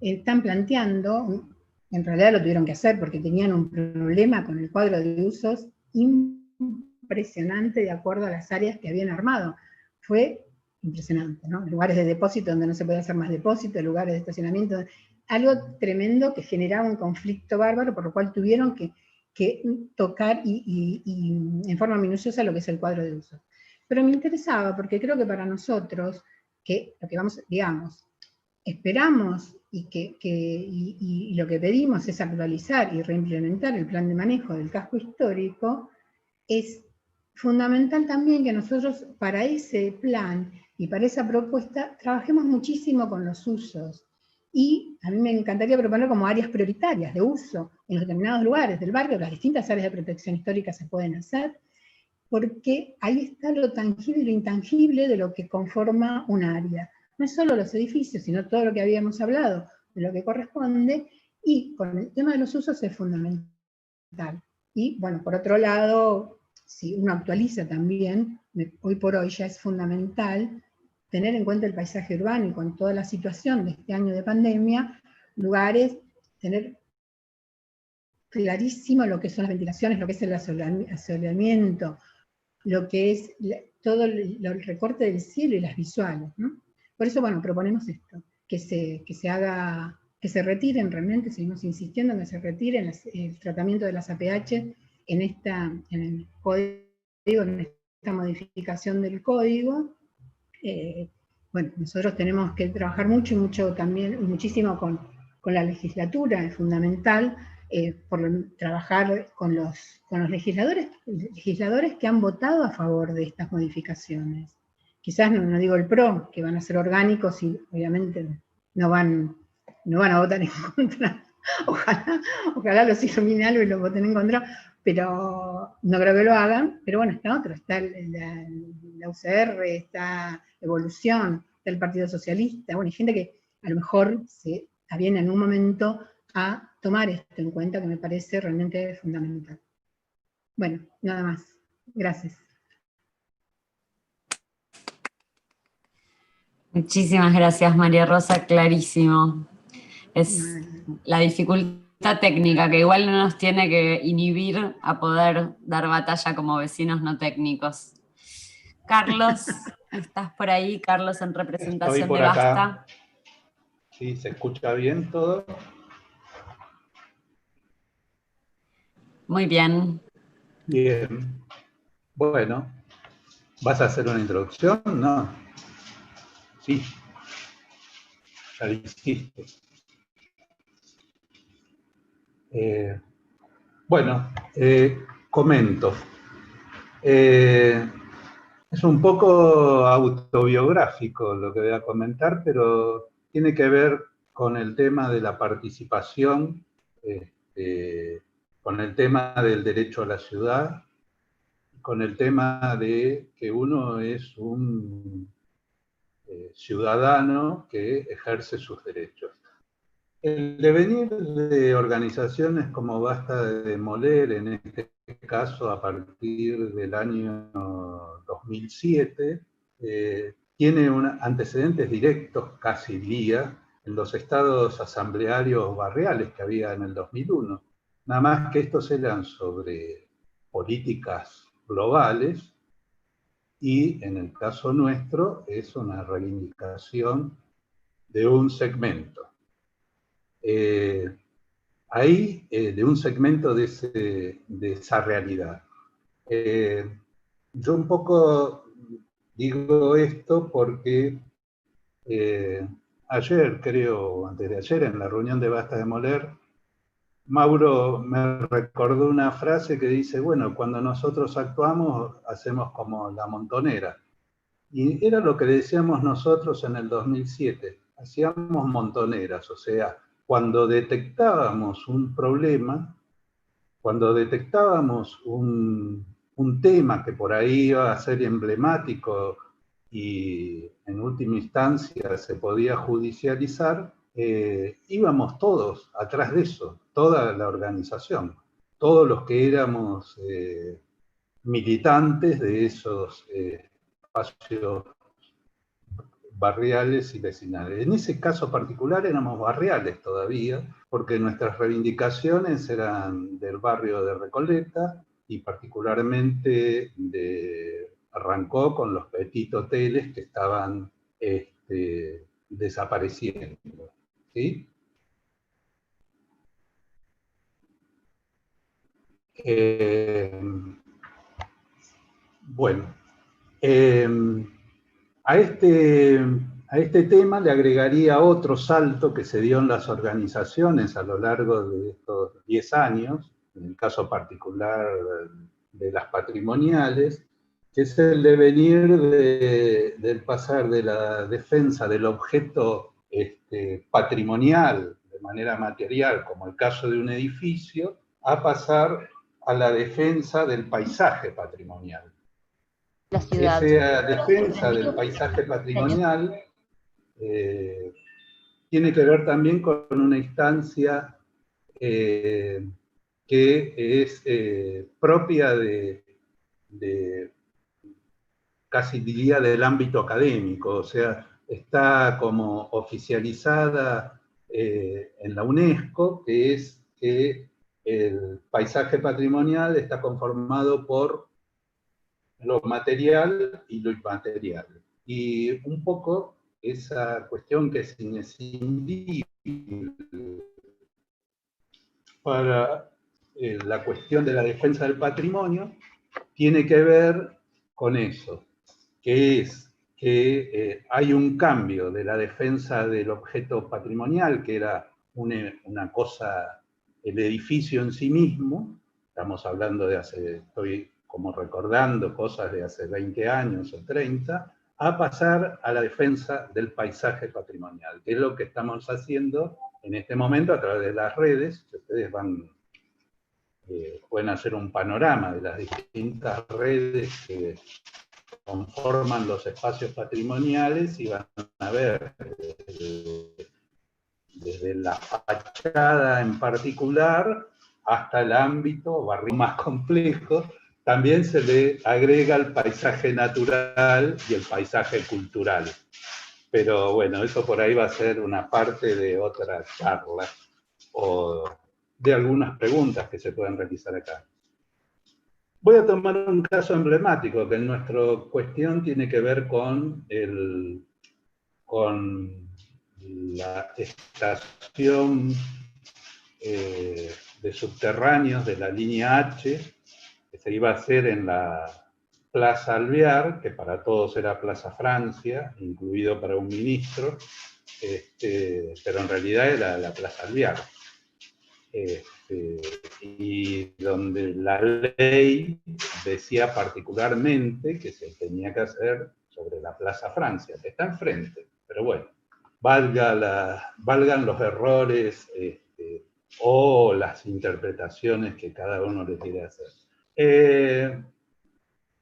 están planteando, en realidad lo tuvieron que hacer porque tenían un problema con el cuadro de usos impresionante de acuerdo a las áreas que habían armado. Fue impresionante, ¿no? Lugares de depósito donde no se podía hacer más depósito, lugares de estacionamiento, algo tremendo que generaba un conflicto bárbaro, por lo cual tuvieron que tocar y en forma minuciosa lo que es el cuadro de usos. Pero me interesaba porque creo que para nosotros, que lo que vamos, digamos, esperamos y lo que pedimos es actualizar y reimplementar el plan de manejo del casco histórico, es fundamental también que nosotros para ese plan y para esa propuesta trabajemos muchísimo con los usos. Y a mí me encantaría proponer como áreas prioritarias de uso en los determinados lugares del barrio, las distintas áreas de protección histórica se pueden hacer, porque ahí está lo tangible y lo intangible de lo que conforma un área. No es solo los edificios, sino todo lo que habíamos hablado, de lo que corresponde, y con el tema de los usos es fundamental. Y bueno, por otro lado, si uno actualiza también, hoy por hoy ya es fundamental tener en cuenta el paisaje urbano y con toda la situación de este año de pandemia, lugares, tener clarísimo lo que son las ventilaciones, lo que es el asoleamiento, lo que es todo el recorte del cielo y las visuales, ¿no? Por eso, bueno, proponemos esto, que se haga, que se retiren realmente, seguimos insistiendo en que se retiren el tratamiento de las APH en el código, en esta modificación del código. Bueno, nosotros tenemos que trabajar mucho también, muchísimo con la legislatura, es fundamental, trabajar con los legisladores que han votado a favor de estas modificaciones. Quizás no digo el PRO, que van a ser orgánicos y obviamente no van a votar en contra. Ojalá los ilumine algo y los voten en contra, pero no creo que lo hagan. Pero bueno, está otro, está la UCR, está Evolución, está el Partido Socialista, bueno, hay gente que a lo mejor se aviene en un momento a tomar esto en cuenta, que me parece realmente fundamental. Bueno, nada más. Gracias. Muchísimas gracias, María Rosa, clarísimo. Es la dificultad técnica que igual no nos tiene que inhibir a poder dar batalla como vecinos no técnicos. Carlos, ¿estás por ahí? Carlos, en representación de Basta. Sí, ¿se escucha bien todo? Muy bien. Bien. Bueno, ¿vas a hacer una introducción? No. Sí. Ya lo hiciste. Bueno, comento. Es un poco autobiográfico lo que voy a comentar, pero tiene que ver con el tema de la participación, con el tema del derecho a la ciudad, con el tema de que uno es un ciudadano que ejerce sus derechos. El devenir de organizaciones como Basta de Demoler, en este caso a partir del año 2007, tiene antecedentes directos, casi diría, en los estados asamblearios barriales que había en el 2001. Nada más que estos eran sobre políticas globales y en el caso nuestro es una reivindicación de un segmento. De un segmento de esa realidad. Yo un poco digo esto porque ayer, creo, antes de ayer, en la reunión de Basta de Demoler, Mauro me recordó una frase que dice, bueno, cuando nosotros actuamos, hacemos como la montonera. Y era lo que decíamos nosotros en el 2007, hacíamos montoneras, o sea, cuando detectábamos un problema, cuando detectábamos un tema que por ahí iba a ser emblemático y en última instancia se podía judicializar, íbamos todos atrás de eso, toda la organización, todos los que éramos militantes de esos espacios barriales y vecinales. En ese caso particular éramos barriales todavía, porque nuestras reivindicaciones eran del barrio de Recoleta y particularmente arrancó con los petit hoteles que estaban desapareciendo. ¿Sí? Bueno, a este tema le agregaría otro salto que se dio en las organizaciones a lo largo de estos 10 años, en el caso particular de las patrimoniales, que es el devenir del pasar de la defensa del objeto patrimonial de manera material, como el caso de un edificio, a pasar a la defensa del paisaje patrimonial. La ciudad. Esa defensa del paisaje patrimonial tiene que ver también con una instancia que es propia casi diría del ámbito académico, o sea, está como oficializada en la UNESCO, que es que el paisaje patrimonial está conformado por lo material y lo inmaterial. Y un poco esa cuestión que es inescindible para la cuestión de la defensa del patrimonio tiene que ver con eso, que es que hay un cambio de la defensa del objeto patrimonial, que era una cosa, el edificio en sí mismo, estamos hablando de estoy como recordando cosas de hace 20 años o 30, a pasar a la defensa del paisaje patrimonial, que es lo que estamos haciendo en este momento a través de las redes, que ustedes pueden hacer un panorama de las distintas redes que conforman los espacios patrimoniales y van a ver desde la fachada en particular hasta el ámbito barrio más complejo. También se le agrega el paisaje natural y el paisaje cultural. Pero bueno, eso por ahí va a ser una parte de otra charla o de algunas preguntas que se pueden realizar acá. Voy a tomar un caso emblemático que en nuestra cuestión tiene que ver con la estación de subterráneos de la línea H, que se iba a hacer en la Plaza Alvear, que para todos era Plaza Francia, incluido para un ministro, pero en realidad era la Plaza Alvear. Y donde la ley decía particularmente que se tenía que hacer sobre la Plaza Francia, que está enfrente, pero bueno, valgan los errores o las interpretaciones que cada uno le quiere hacer.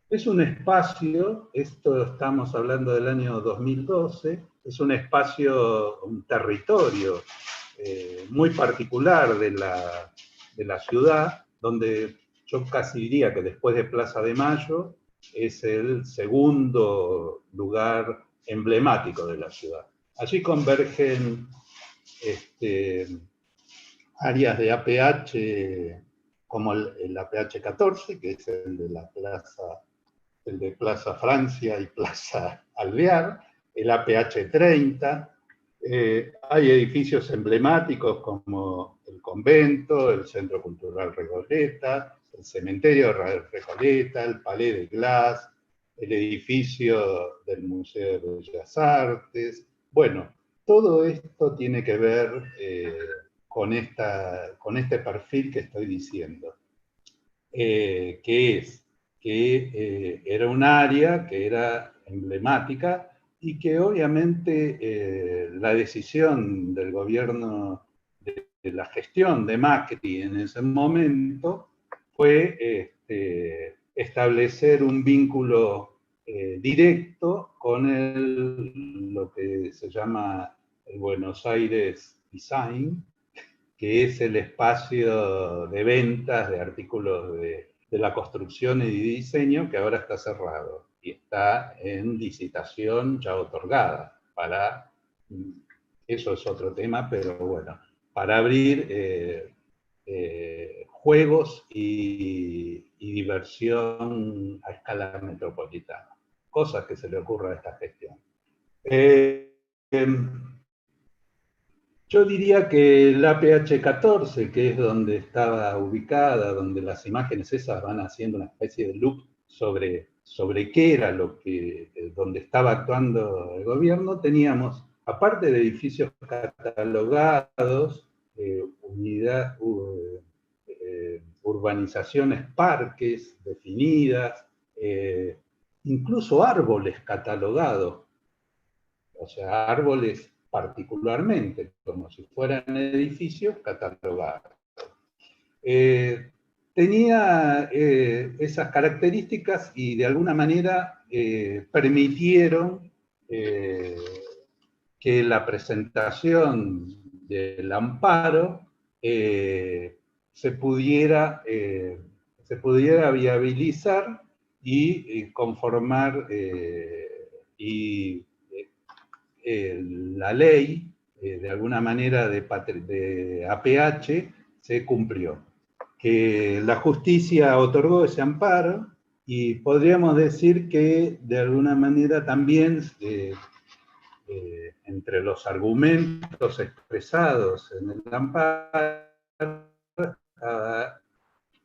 Es un espacio, esto estamos hablando del año 2012, es un espacio, un territorio muy particular de la ciudad, donde yo casi diría que después de Plaza de Mayo es el segundo lugar emblemático de la ciudad. Allí convergen áreas de APH como el APH 14, que es el de Plaza Francia y Plaza Alvear, el APH 30, hay edificios emblemáticos como el convento, el Centro Cultural Recoleta, el cementerio de Recoleta, el Palais de Glace, el edificio del Museo de Bellas Artes. Bueno, todo esto tiene que ver con este perfil que estoy diciendo, que era un área que era emblemática y que obviamente la decisión del gobierno, de la gestión de Macri en ese momento, fue establecer un vínculo directo con lo que se llama el Buenos Aires Design, que es el espacio de ventas de artículos de la construcción y diseño, que ahora está cerrado y está en licitación ya otorgada para, eso es otro tema, pero bueno, para abrir juegos y diversión a escala metropolitana, cosas que se le ocurra a esta gestión. Yo diría que el APH 14, que es donde estaba ubicada, donde las imágenes esas van haciendo una especie de loop sobre qué era donde estaba actuando el gobierno, teníamos, aparte de edificios catalogados, urbanizaciones, parques definidas, incluso árboles catalogados, o sea, árboles particularmente, como si fueran edificios catalogados. Tenía esas características y de alguna manera permitieron que la presentación del amparo se pudiera viabilizar y conformar la ley, de alguna manera, de APH se cumplió. Que la justicia otorgó ese amparo y podríamos decir que, de alguna manera, también entre los argumentos expresados en el amparo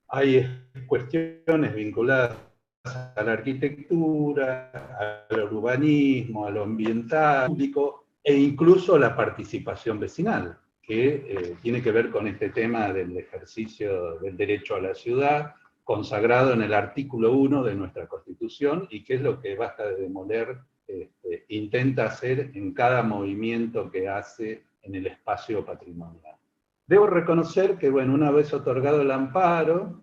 hay cuestiones vinculadas a la arquitectura, al urbanismo, a lo ambiental, público, e incluso a la participación vecinal, que tiene que ver con este tema del ejercicio del derecho a la ciudad, consagrado en el artículo 1 de nuestra Constitución, y que es lo que Basta de Demoler intenta hacer en cada movimiento que hace en el espacio patrimonial. Debo reconocer que, bueno, una vez otorgado el amparo,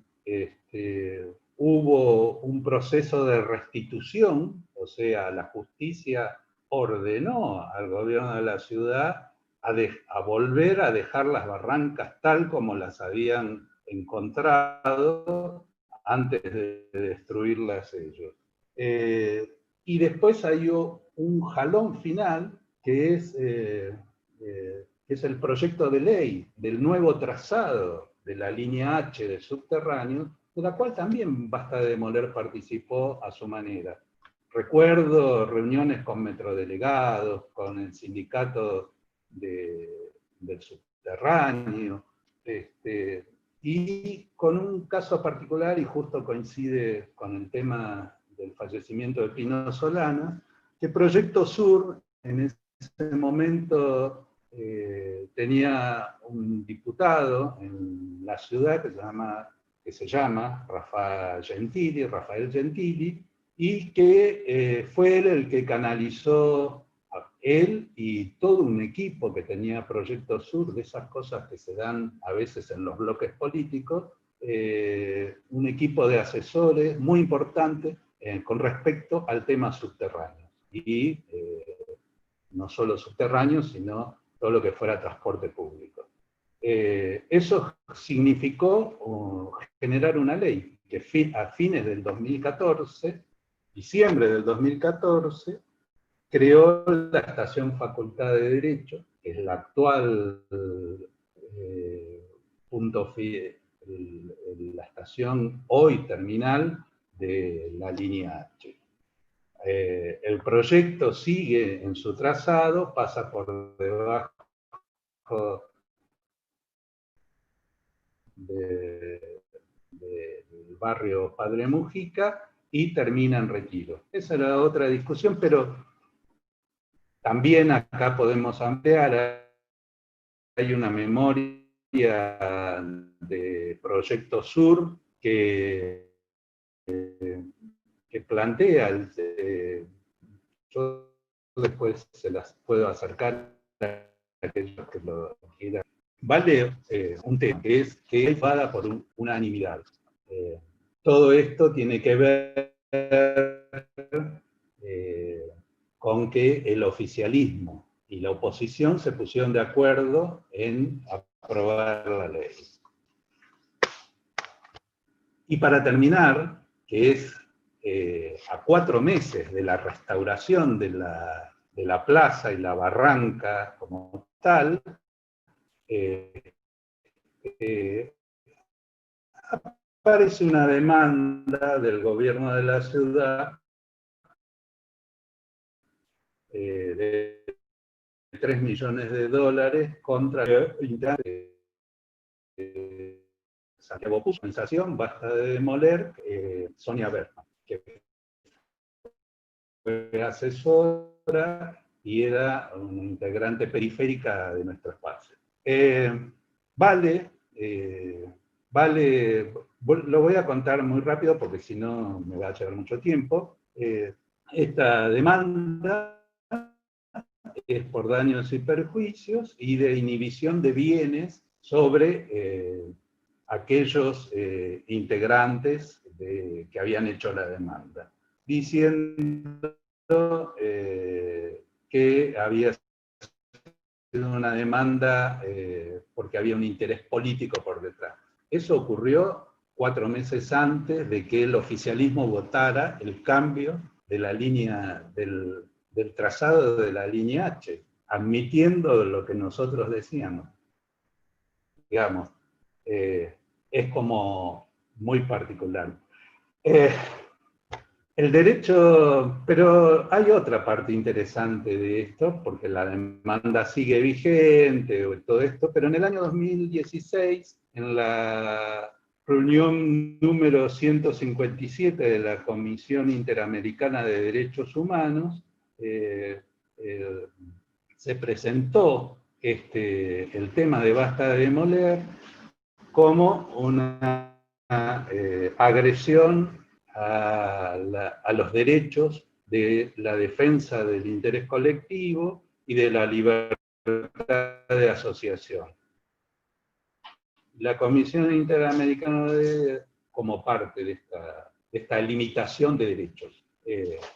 hubo un proceso de restitución, o sea, la justicia ordenó al gobierno de la ciudad a volver a dejar las barrancas tal como las habían encontrado antes de destruirlas ellos. Y después hay un jalón final, que es el proyecto de ley del nuevo trazado de la línea H del subterráneo, de la cual también Basta de Demoler participó a su manera. Recuerdo reuniones con metrodelegados, con el sindicato del subterráneo, y con un caso particular, y justo coincide con el tema del fallecimiento de Pino Solana, que Proyecto Sur en ese momento tenía un diputado en la ciudad que se llama Rafael Gentili, y que fue él el que canalizó, él y todo un equipo que tenía Proyecto Sur, de esas cosas que se dan a veces en los bloques políticos, un equipo de asesores muy importante con respecto al tema subterráneo. Y no solo subterráneos, sino todo lo que fuera transporte público. Eso significó generar una ley que a fines del 2014, diciembre del 2014, creó la Estación Facultad de Derecho, que es la actual la estación hoy terminal de la línea H. El proyecto sigue en su trazado, pasa por debajo del barrio Padre Mujica y termina en Retiro. Esa era otra discusión, pero también acá podemos ampliar. Hay una memoria de Proyecto Sur que plantea, yo después se las puedo acercar a aquellos que lo quieran. Vale un tema que es llevada por unanimidad. Todo esto tiene que ver con que el oficialismo y la oposición se pusieron de acuerdo en aprobar la ley. Y para terminar, que es a 4 meses de la restauración de la plaza y la barranca como tal, aparece una demanda del gobierno de la ciudad de $3 millones contra Santiago Puso, sensación, Basta de Demoler, Sonia Bergman, que fue asesora y era una integrante periférica de nuestro espacio. Vale, lo voy a contar muy rápido porque si no me va a llevar mucho tiempo. Esta demanda es por daños y perjuicios y de inhibición de bienes sobre aquellos integrantes que habían hecho la demanda, diciendo que había sido una demanda porque había un interés político por detrás. Eso ocurrió 4 meses antes de que el oficialismo votara el cambio de la línea del trazado de la línea H, admitiendo lo que nosotros decíamos. Digamos, es como muy particular. El derecho, pero hay otra parte interesante de esto, porque la demanda sigue vigente, o todo esto, pero en el año 2016, en la reunión número 157 de la Comisión Interamericana de Derechos Humanos, se presentó el tema de Basta de Demoler como una agresión a los derechos de la defensa del interés colectivo y de la libertad de asociación. La Comisión Interamericana como parte de esta limitación de derechos,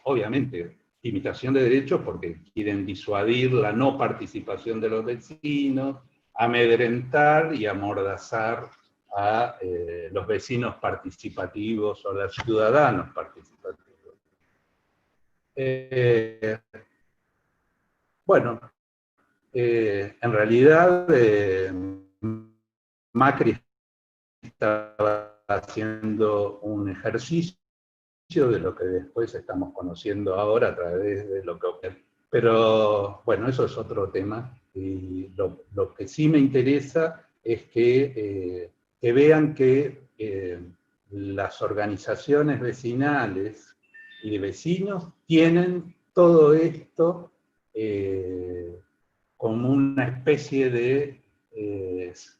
obviamente, limitación de derechos porque quieren disuadir la no participación de los vecinos, amedrentar y amordazar a los vecinos participativos o a los ciudadanos participativos. Bueno, en realidad Macri estaba haciendo un ejercicio de lo que después estamos conociendo ahora a través de lo que... Pero bueno, eso es otro tema. Y lo que sí me interesa es que vean que las organizaciones vecinales y de vecinos tienen todo esto como una especie de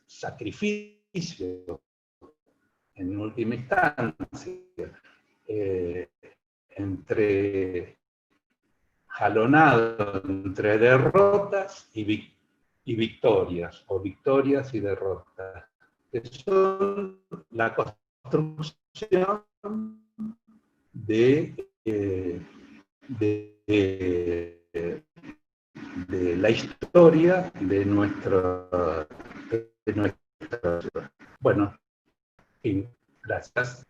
sacrificio en última instancia, jalonado entre derrotas y victorias, o victorias y derrotas, que son la construcción de la historia historia de nuestra ciudad. Bueno, y gracias.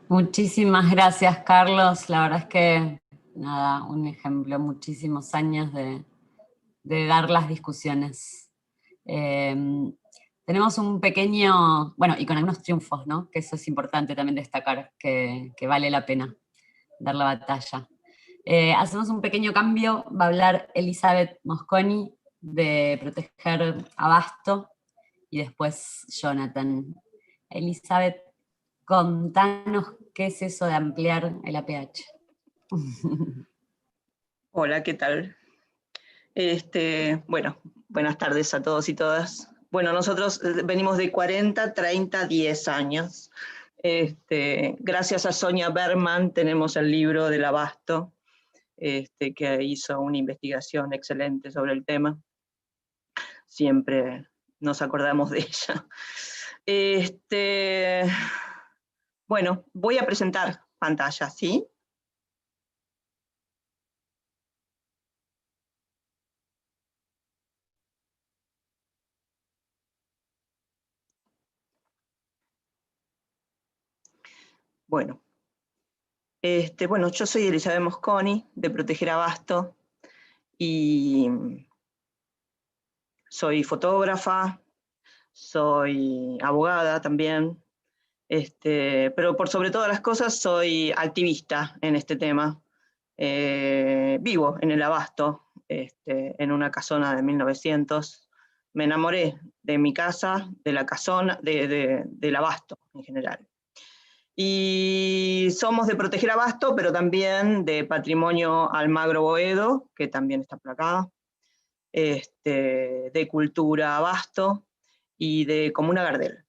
Muchísimas gracias, Carlos. La verdad es que, nada, un ejemplo, muchísimos años de dar las discusiones. Tenemos un pequeño, bueno, y con algunos triunfos, ¿no? Que eso es importante también destacar, que vale la pena dar la batalla. Hacemos un pequeño cambio, va a hablar Elizabeth Mosconi de proteger Abasto, y después Jonathan. Elizabeth, contanos qué es eso de ampliar el APH. Hola, ¿qué tal? Bueno, buenas tardes a todos y todas. Bueno, nosotros venimos de 40, 30, 10 años. Gracias a Sonia Berman tenemos el libro del Abasto, que hizo una investigación excelente sobre el tema. Siempre nos acordamos de ella. Bueno, voy a presentar pantalla, ¿sí? Bueno, bueno, yo soy Elizabeth Mosconi, de Proteger Abasto, y soy fotógrafa, soy abogada también, pero por sobre todas las cosas soy activista en este tema. Vivo en el Abasto, en una casona de 1900. Me enamoré de mi casa, de la casona, del Abasto en general. Y somos de Proteger Abasto, pero también de Patrimonio Almagro Boedo, que también está por acá, de Cultura Abasto y de Comuna Gardel.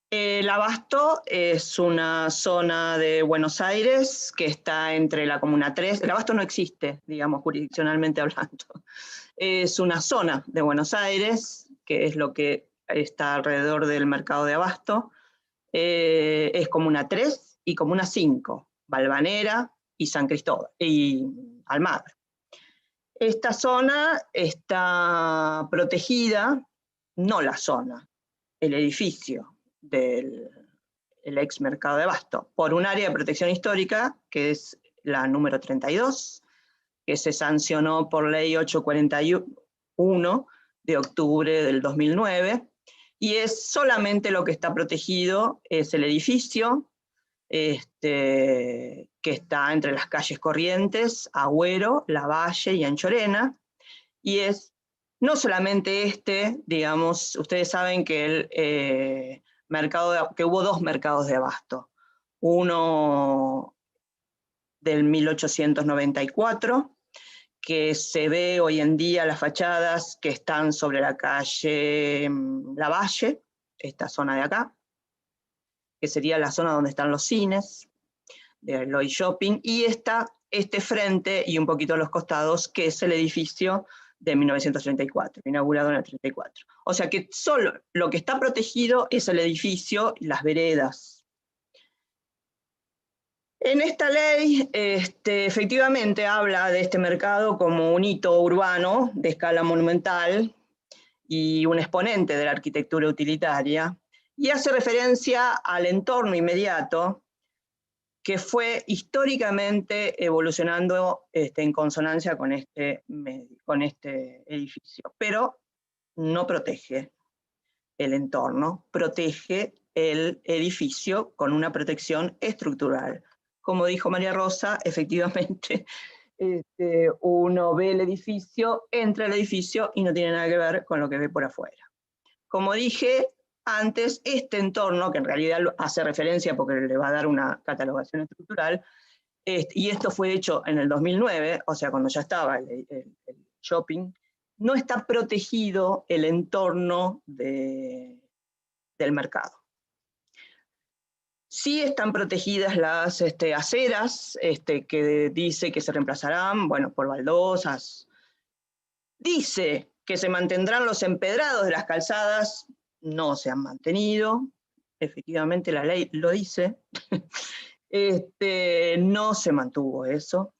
El Abasto es una zona de Buenos Aires que está entre la Comuna 3. El Abasto no existe, digamos, jurisdiccionalmente hablando. Es una zona de Buenos Aires, que es lo que está alrededor del mercado de Abasto. Es Comuna 3 y Comuna 5, Valvanera y San Cristóbal, y Almagro. Esta zona está protegida, no la zona, el edificio del ex mercado de Abasto, por un área de protección histórica, que es la número 32, que se sancionó por ley 841 de octubre del 2009, y es solamente lo que está protegido, es el edificio, que está entre las calles Corrientes, Agüero, Lavalle y Anchorena, y es no solamente digamos, ustedes saben que que hubo dos mercados de Abasto, uno del 1894, que se ve hoy en día las fachadas que están sobre la calle Lavalle, esta zona de acá, que sería la zona donde están los cines, de Eloy Shopping, y este frente y un poquito a los costados, que es el edificio de 1934, inaugurado en el 34. O sea que solo lo que está protegido es el edificio y las veredas. En esta ley, efectivamente habla de este mercado como un hito urbano de escala monumental y un exponente de la arquitectura utilitaria, y hace referencia al entorno inmediato que fue históricamente evolucionando en consonancia con este edificio, pero no protege el entorno, protege el edificio con una protección estructural. Como dijo María Rosa, efectivamente, uno ve el edificio, entra al edificio y no tiene nada que ver con lo que ve por afuera. Como dije antes, este entorno, que en realidad hace referencia porque le va a dar una catalogación estructural, y esto fue hecho en el 2009, o sea, cuando ya estaba el shopping, no está protegido el entorno del mercado. Sí están protegidas las aceras, que dice que se reemplazarán, bueno, por baldosas. Dice que se mantendrán los empedrados de las calzadas, no se han mantenido, efectivamente la ley lo dice, no se mantuvo eso.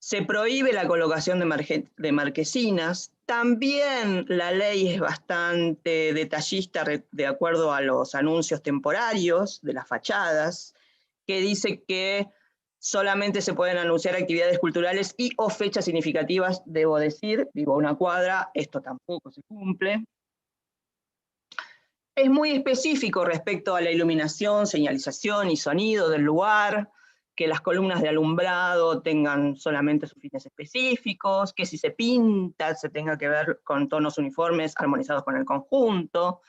Se prohíbe la colocación de marquesinas, también la ley es bastante detallista de acuerdo a los anuncios temporarios de las fachadas, que dice que solamente se pueden anunciar actividades culturales y o fechas significativas, debo decir, vivo a una cuadra, esto tampoco se cumple. Es muy específico respecto a la iluminación, señalización y sonido del lugar, que las columnas de alumbrado tengan solamente sus fines específicos, que si se pinta se tenga que ver con tonos uniformes armonizados con el conjunto.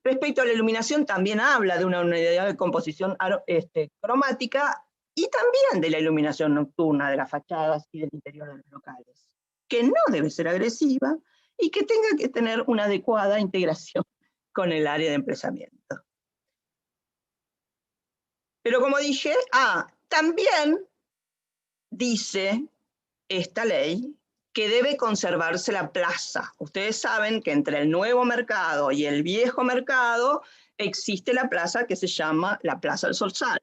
Respecto a la iluminación también habla de una unidad de composición cromática y también de la iluminación nocturna de las fachadas y del interior de los locales, que no debe ser agresiva y que tenga que tener una adecuada integración con el área de emplazamiento. Pero como dije, también dice esta ley que debe conservarse la plaza. Ustedes saben que entre el nuevo mercado y el viejo mercado existe la plaza que se llama la Plaza del Solsal,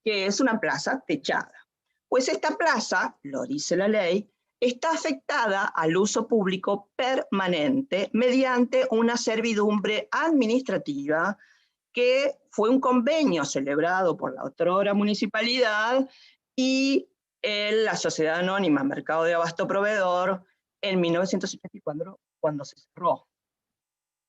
que es una plaza techada. Pues esta plaza, lo dice la ley, está afectada al uso público permanente mediante una servidumbre administrativa que fue un convenio celebrado por la otrora municipalidad y la Sociedad Anónima Mercado de Abasto Proveedor en 1984, cuando se cerró.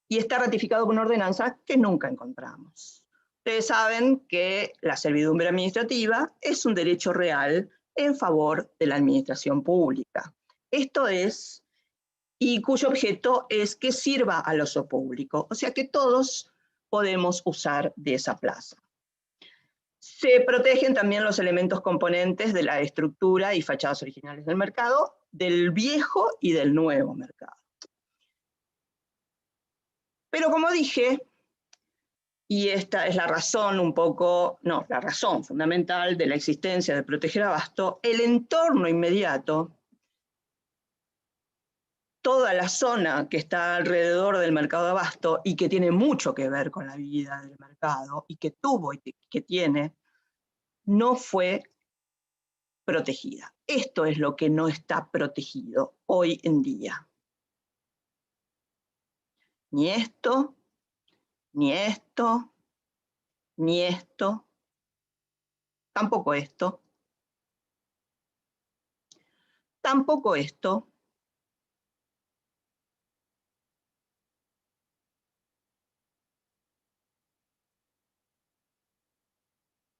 Y está ratificado con una ordenanza que nunca encontramos. Ustedes saben que la servidumbre administrativa es un derecho real en favor de la administración pública. Esto es, y cuyo objeto es que sirva al uso público, o sea que todos podemos usar de esa plaza. Se protegen también los elementos componentes de la estructura y fachadas originales del mercado, del viejo y del nuevo mercado. Pero como dije, y esta es la razón la razón fundamental de la existencia de Proteger Abasto, el entorno inmediato, toda la zona que está alrededor del mercado de Abasto y que tiene mucho que ver con la vida del mercado y que tuvo y que tiene, no fue protegida. Esto es lo que no está protegido hoy en día. Ni esto, ni esto, ni esto, tampoco esto, tampoco esto.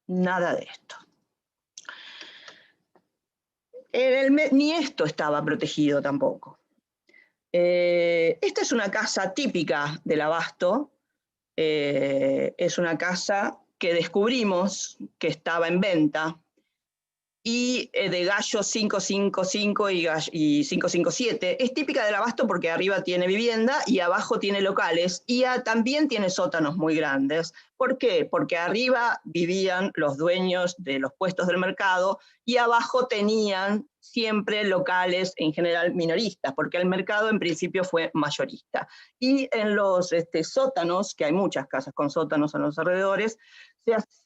Nada de esto. Ni esto estaba protegido tampoco. Esta es una casa típica del Abasto. Es una casa que descubrimos que estaba en venta y de gallo 555 y 557. Es típica del Abasto porque arriba tiene vivienda y abajo tiene locales y también tiene sótanos muy grandes. ¿Por qué? Porque arriba vivían los dueños de los puestos del mercado y abajo tenían siempre locales, en general minoristas, porque el mercado en principio fue mayorista. Y en los sótanos, que hay muchas casas con sótanos en los alrededores,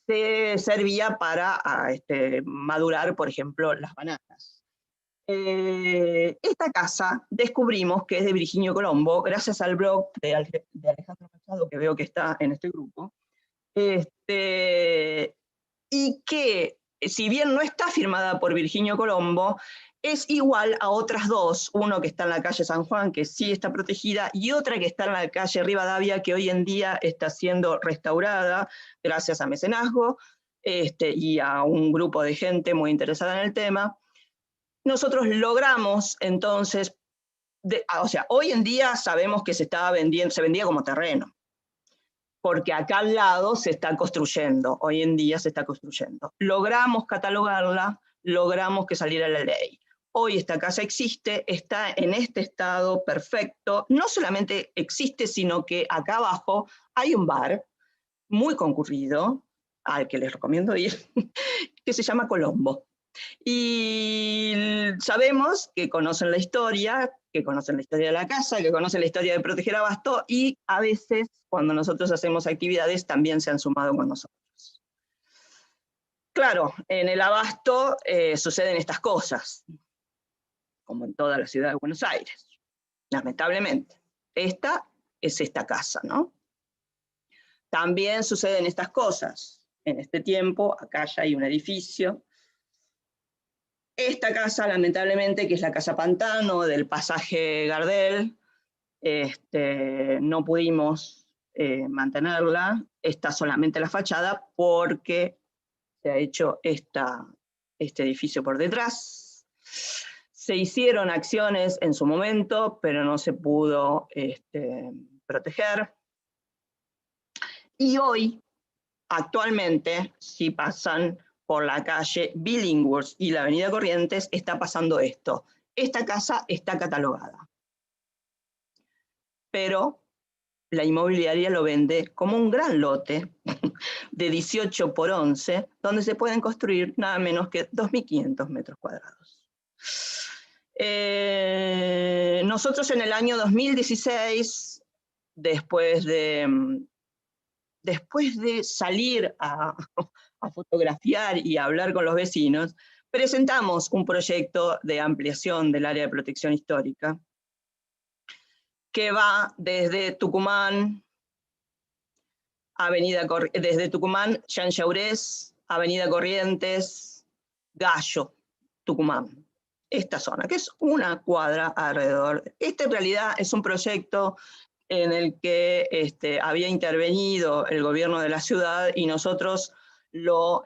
se servía para madurar, por ejemplo, las bananas. Esta casa descubrimos que es de Virginio Colombo, gracias al blog de Alejandro Machado, que veo que está en este grupo, y que, si bien no está firmada por Virginio Colombo, es igual a otras dos, uno que está en la calle San Juan, que sí está protegida, y otra que está en la calle Rivadavia, que hoy en día está siendo restaurada gracias a mecenazgo y a un grupo de gente muy interesada en el tema. Nosotros logramos entonces, hoy en día sabemos que se vendía como terreno, porque acá al lado se está construyendo, hoy en día se está construyendo. Logramos catalogarla, logramos que saliera la ley. Hoy esta casa existe, está en este estado perfecto, no solamente existe, sino que acá abajo hay un bar muy concurrido, al que les recomiendo ir, que se llama Colombo. Y sabemos que conocen la historia de la casa, que conocen la historia de Proteger Abasto, y a veces, cuando nosotros hacemos actividades, también se han sumado con nosotros. Claro, en el Abasto suceden estas cosas, como en toda la ciudad de Buenos Aires, lamentablemente. Esta es esta casa, ¿no? También suceden estas cosas. En este tiempo, acá ya hay un edificio. Esta casa, lamentablemente, que es la Casa Pantano del pasaje Gardel, no pudimos mantenerla, está solamente la fachada porque se ha hecho este edificio por detrás. Se hicieron acciones en su momento, pero no se pudo proteger. Y hoy, actualmente, si pasan por la calle Billinghurst y la avenida Corrientes, está pasando esto. Esta casa está catalogada, pero la inmobiliaria lo vende como un gran lote de 18 por 11, donde se pueden construir nada menos que 2.500 metros cuadrados. Nosotros en el año 2016, después de salir a fotografiar y a hablar con los vecinos, presentamos un proyecto de ampliación del área de protección histórica que va desde Tucumán, Jean Jaurès, Avenida Corrientes, Gallo, Tucumán. Esta zona, que es una cuadra alrededor. Este en realidad es un proyecto en el que había intervenido el gobierno de la ciudad y nosotros lo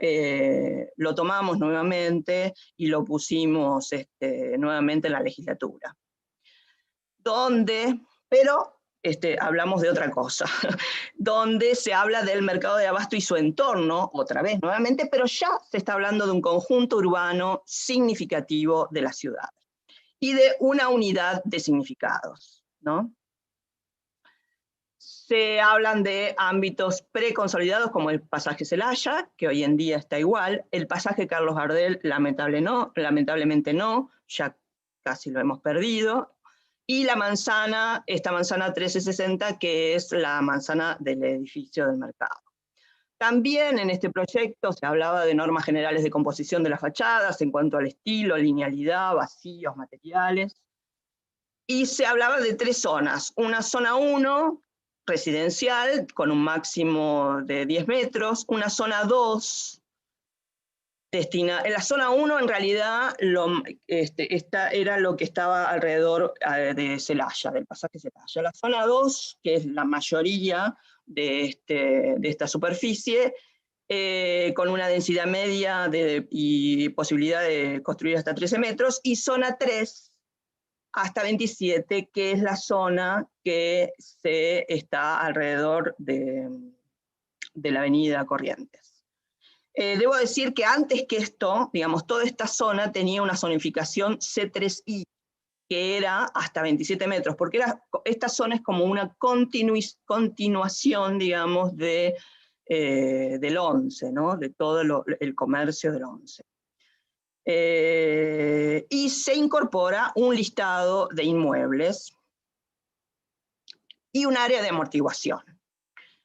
tomamos nuevamente y lo pusimos nuevamente en la legislatura. Pero hablamos de otra cosa, donde se habla del mercado de abasto y su entorno, otra vez nuevamente, pero ya se está hablando de un conjunto urbano significativo de la ciudad y de una unidad de significados, ¿no? Se hablan de ámbitos preconsolidados como el pasaje Celaya, que hoy en día está igual, el pasaje Carlos Gardel lamentablemente no, ya casi lo hemos perdido, y la manzana, esta manzana 1360, que es la manzana del edificio del mercado. También en este proyecto se hablaba de normas generales de composición de las fachadas en cuanto al estilo, linealidad, vacíos, materiales, y se hablaba de 3 zonas, una zona 1, residencial, con un máximo de 10 metros, una zona 2, en la zona 1 en realidad esta era lo que estaba alrededor de Celaya, del pasaje Celaya. La zona 2, que es la mayoría de esta superficie, con una densidad media y posibilidad de construir hasta 13 metros, y zona 3, hasta 27, que es la zona que está alrededor de la avenida Corrientes. Debo decir que antes que esto, digamos, toda esta zona tenía una zonificación C3I, que era hasta 27 metros, porque esta zona es como una continuación, digamos, del 11, ¿no? De todo el comercio del 11. Y se incorpora un listado de inmuebles y un área de amortiguación.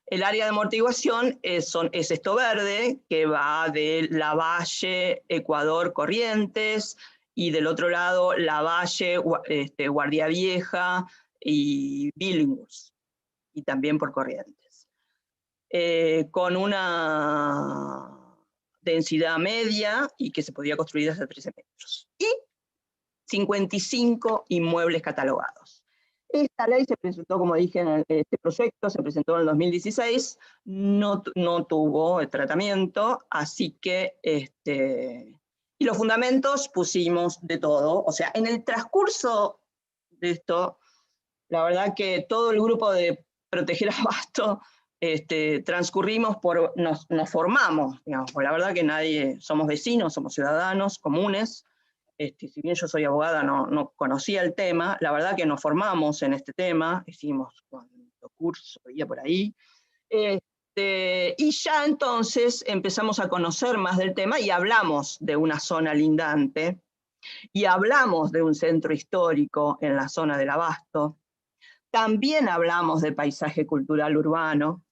El área de amortiguación es esto verde, que va de Lavalle, Ecuador, Corrientes, y del otro lado Lavalle, Guardia Vieja y Billinghurst, y también por Corrientes. Con una densidad media y que se podía construir hasta 13 metros. Y 55 inmuebles catalogados. Esta ley se presentó, como dije, este proyecto se presentó en el 2016, no tuvo el tratamiento, así que, y los fundamentos pusimos de todo, o sea, en el transcurso de esto, la verdad que todo el grupo de Proteger Abasto, transcurrimos nos formamos, digamos, pues la verdad que nadie, somos vecinos, somos ciudadanos comunes, si bien yo soy abogada, no conocía el tema, la verdad que nos formamos en este tema, hicimos cuanto curso, veía por ahí, Y ya entonces empezamos a conocer más del tema y hablamos de una zona lindante, y hablamos de un centro histórico en la zona del Abasto. También hablamos de paisaje cultural urbano,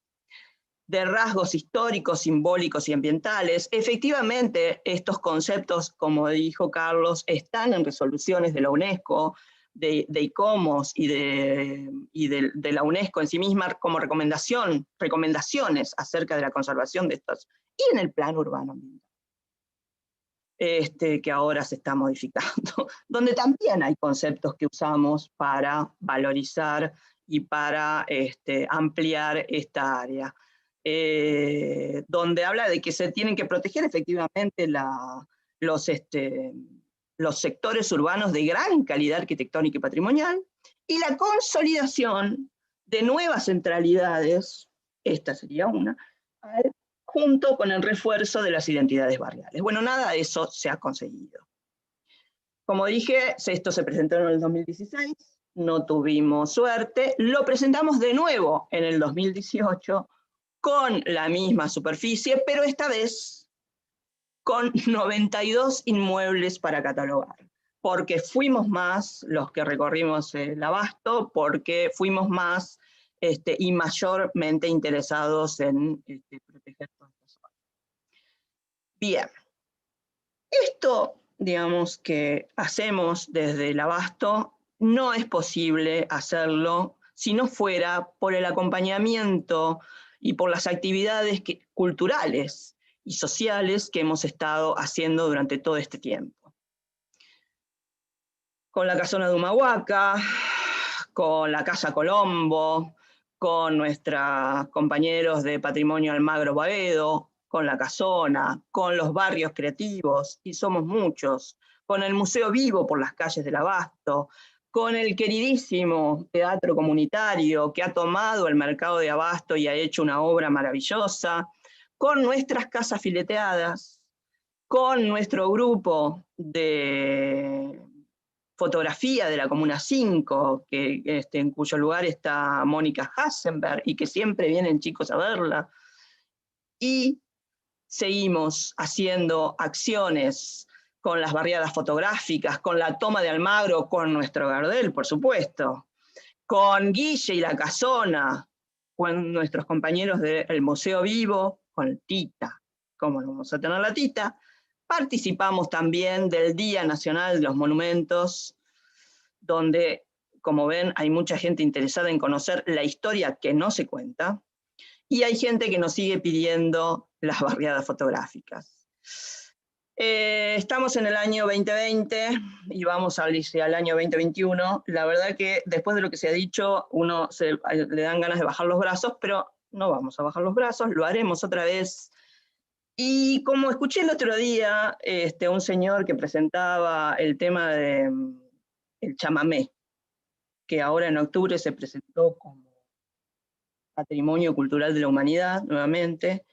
de rasgos históricos, simbólicos y ambientales. Efectivamente, estos conceptos, como dijo Carlos, están en resoluciones de la UNESCO, de ICOMOS y de la UNESCO en sí misma como recomendaciones acerca de la conservación de estos, y en el plan urbano ambiental, que ahora se está modificando, donde también hay conceptos que usamos para valorizar y para ampliar esta área. Donde habla de que se tienen que proteger efectivamente los sectores urbanos de gran calidad arquitectónica y patrimonial, y la consolidación de nuevas centralidades, esta sería una, junto con el refuerzo de las identidades barriales. Bueno, nada de eso se ha conseguido. Como dije, esto se presentó en el 2016, no tuvimos suerte, lo presentamos de nuevo en el 2018, con la misma superficie, pero esta vez con 92 inmuebles para catalogar, porque fuimos más los que recorrimos el Abasto, porque fuimos más y mayormente interesados en proteger toda esta zona. Bien, esto, digamos, que hacemos desde el Abasto, no es posible hacerlo si no fuera por el acompañamiento y por las actividades culturales y sociales que hemos estado haciendo durante todo este tiempo. Con la Casona de Humahuaca, con la Casa Colombo, con nuestros compañeros de Patrimonio Almagro Baedo, con la Casona, con los barrios creativos, y somos muchos, con el Museo Vivo por las calles del Abasto, con el queridísimo teatro comunitario que ha tomado el mercado de Abasto y ha hecho una obra maravillosa, con nuestras casas fileteadas, con nuestro grupo de fotografía de la Comuna 5, en cuyo lugar está Mónica Hassenberg, y que siempre vienen chicos a verla, y seguimos haciendo acciones con las barriadas fotográficas, con la toma de Almagro, con nuestro Gardel, por supuesto, con Guille y la Casona, con nuestros compañeros del Museo Vivo, con Tita, ¿cómo no vamos a tener la Tita? Participamos también del Día Nacional de los Monumentos, donde, como ven, hay mucha gente interesada en conocer la historia que no se cuenta, y hay gente que nos sigue pidiendo las barriadas fotográficas. Estamos en el año 2020 y vamos al año 2021. La verdad que después de lo que se ha dicho, le dan ganas de bajar los brazos, pero no vamos a bajar los brazos, lo haremos otra vez. Y como escuché el otro día, un señor que presentaba el tema del chamamé, que ahora en octubre se presentó como Patrimonio Cultural de la Humanidad, nuevamente,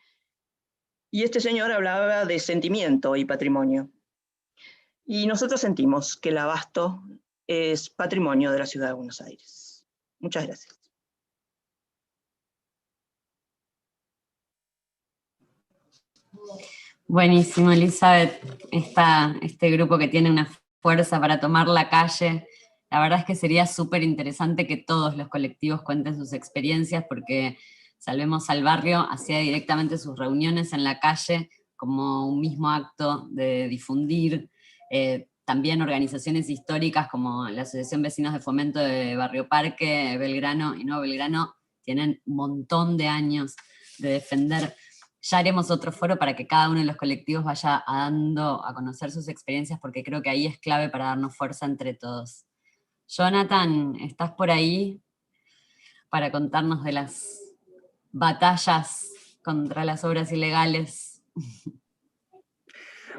y este señor hablaba de sentimiento y patrimonio. Y nosotros sentimos que el Abasto es patrimonio de la ciudad de Buenos Aires. Muchas gracias. Buenísimo, Elizabeth, este grupo que tiene una fuerza para tomar la calle. La verdad es que sería súper interesante que todos los colectivos cuenten sus experiencias, porque Salvemos al Barrio hacía directamente sus reuniones en la calle como un mismo acto de difundir. También organizaciones históricas como la Asociación Vecinos de Fomento de Barrio Parque, Belgrano y Nuevo Belgrano, tienen un montón de años de defender. Ya haremos otro foro para que cada uno de los colectivos vaya dando a conocer sus experiencias, porque creo que ahí es clave para darnos fuerza entre todos. Jonathan, ¿estás por ahí para contarnos de las batallas contra las obras ilegales?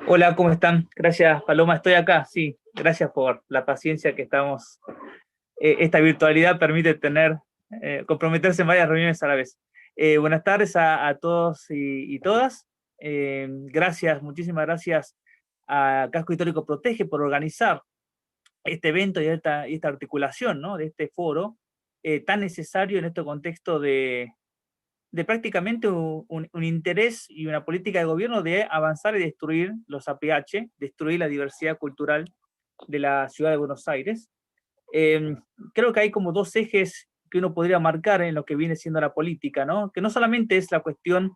Hola, ¿cómo están? Gracias, Paloma, estoy acá, sí. Gracias por la paciencia que estamos. Esta virtualidad permite comprometerse en varias reuniones a la vez. Buenas tardes a todos y todas. Gracias, muchísimas gracias a Casco Histórico Protege por organizar este evento y esta articulación, ¿no?, de este foro tan necesario en este contexto de de prácticamente un interés y una política de gobierno de avanzar y destruir los APH, destruir la diversidad cultural de la ciudad de Buenos Aires. Creo que hay como dos ejes que uno podría marcar en lo que viene siendo la política, ¿no? Que no solamente es la cuestión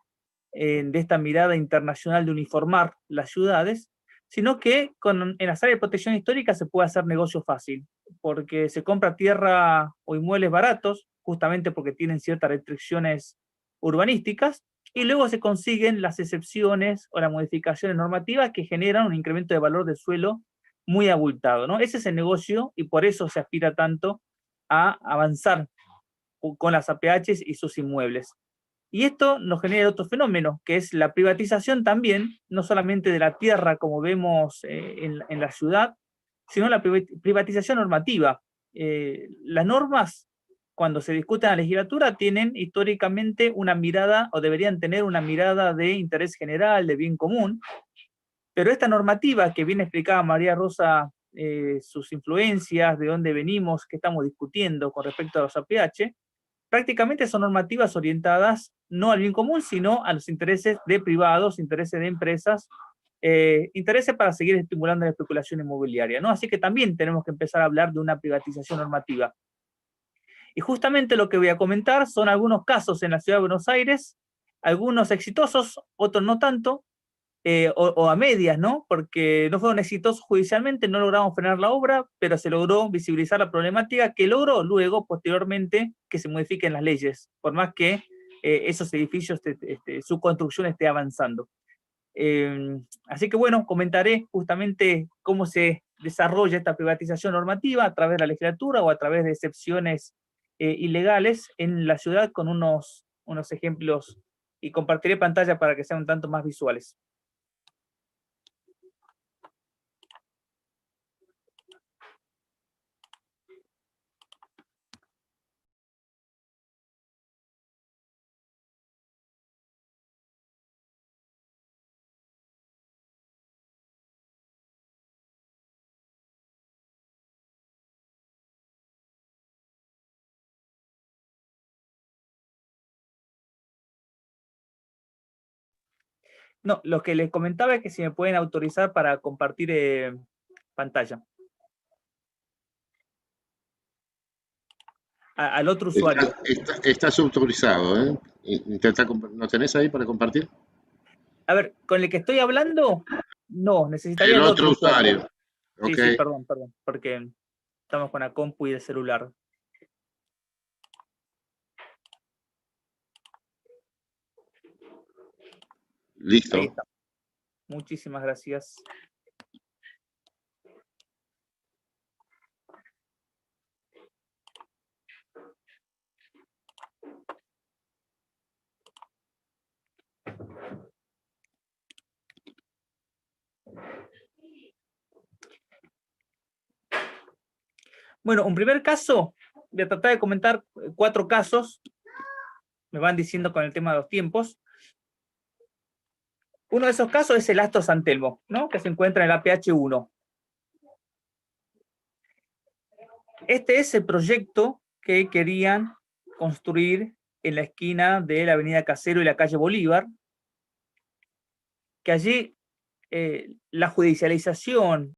de esta mirada internacional de uniformar las ciudades, sino que en las áreas de protección histórica se puede hacer negocio fácil, porque se compra tierra o inmuebles baratos, justamente porque tienen ciertas restricciones urbanísticas, y luego se consiguen las excepciones o las modificaciones normativas que generan un incremento de valor del suelo muy abultado, ¿no? Ese es el negocio y por eso se aspira tanto a avanzar con las APHs y sus inmuebles. Y esto nos genera otro fenómeno, que es la privatización también, no solamente de la tierra como vemos en la ciudad, sino la privatización normativa. Las normas, cuando se discuten en la legislatura, tienen históricamente una mirada, o deberían tener una mirada de interés general, de bien común, pero esta normativa que viene explicada María Rosa, sus influencias, de dónde venimos, qué estamos discutiendo con respecto a los APH, prácticamente son normativas orientadas no al bien común, sino a los intereses de privados, intereses de empresas, intereses para seguir estimulando la especulación inmobiliaria, ¿no? Así que también tenemos que empezar a hablar de una privatización normativa. Y justamente lo que voy a comentar son algunos casos en la ciudad de Buenos Aires, algunos exitosos, otros no tanto, o a medias, ¿no? Porque no fueron exitosos judicialmente, no logramos frenar la obra, pero se logró visibilizar la problemática que logró luego, posteriormente, que se modifiquen las leyes, por más que esos edificios, su construcción esté avanzando. Así que bueno, comentaré justamente cómo se desarrolla esta privatización normativa a través de la legislatura o a través de excepciones ilegales en la ciudad con unos ejemplos, y compartiré pantalla para que sean un tanto más visuales. No, lo que les comentaba es que si me pueden autorizar para compartir pantalla. Al otro usuario. Está autorizado, ¿eh? ¿Lo tenés ahí para compartir? A ver, con el que estoy hablando, no, necesitaría el otro usuario. Sí, Okay. sí, perdón, porque estamos con la compu y el celular. Listo. Ahí está. Muchísimas gracias. Bueno, un primer caso, voy a tratar de comentar 4 casos, me van diciendo con el tema de los tiempos. Uno de esos casos es el Astor San Telmo, ¿no? Que se encuentra en el APH 1. Este es el proyecto que querían construir en la esquina de la avenida Casero y la calle Bolívar, que allí la judicialización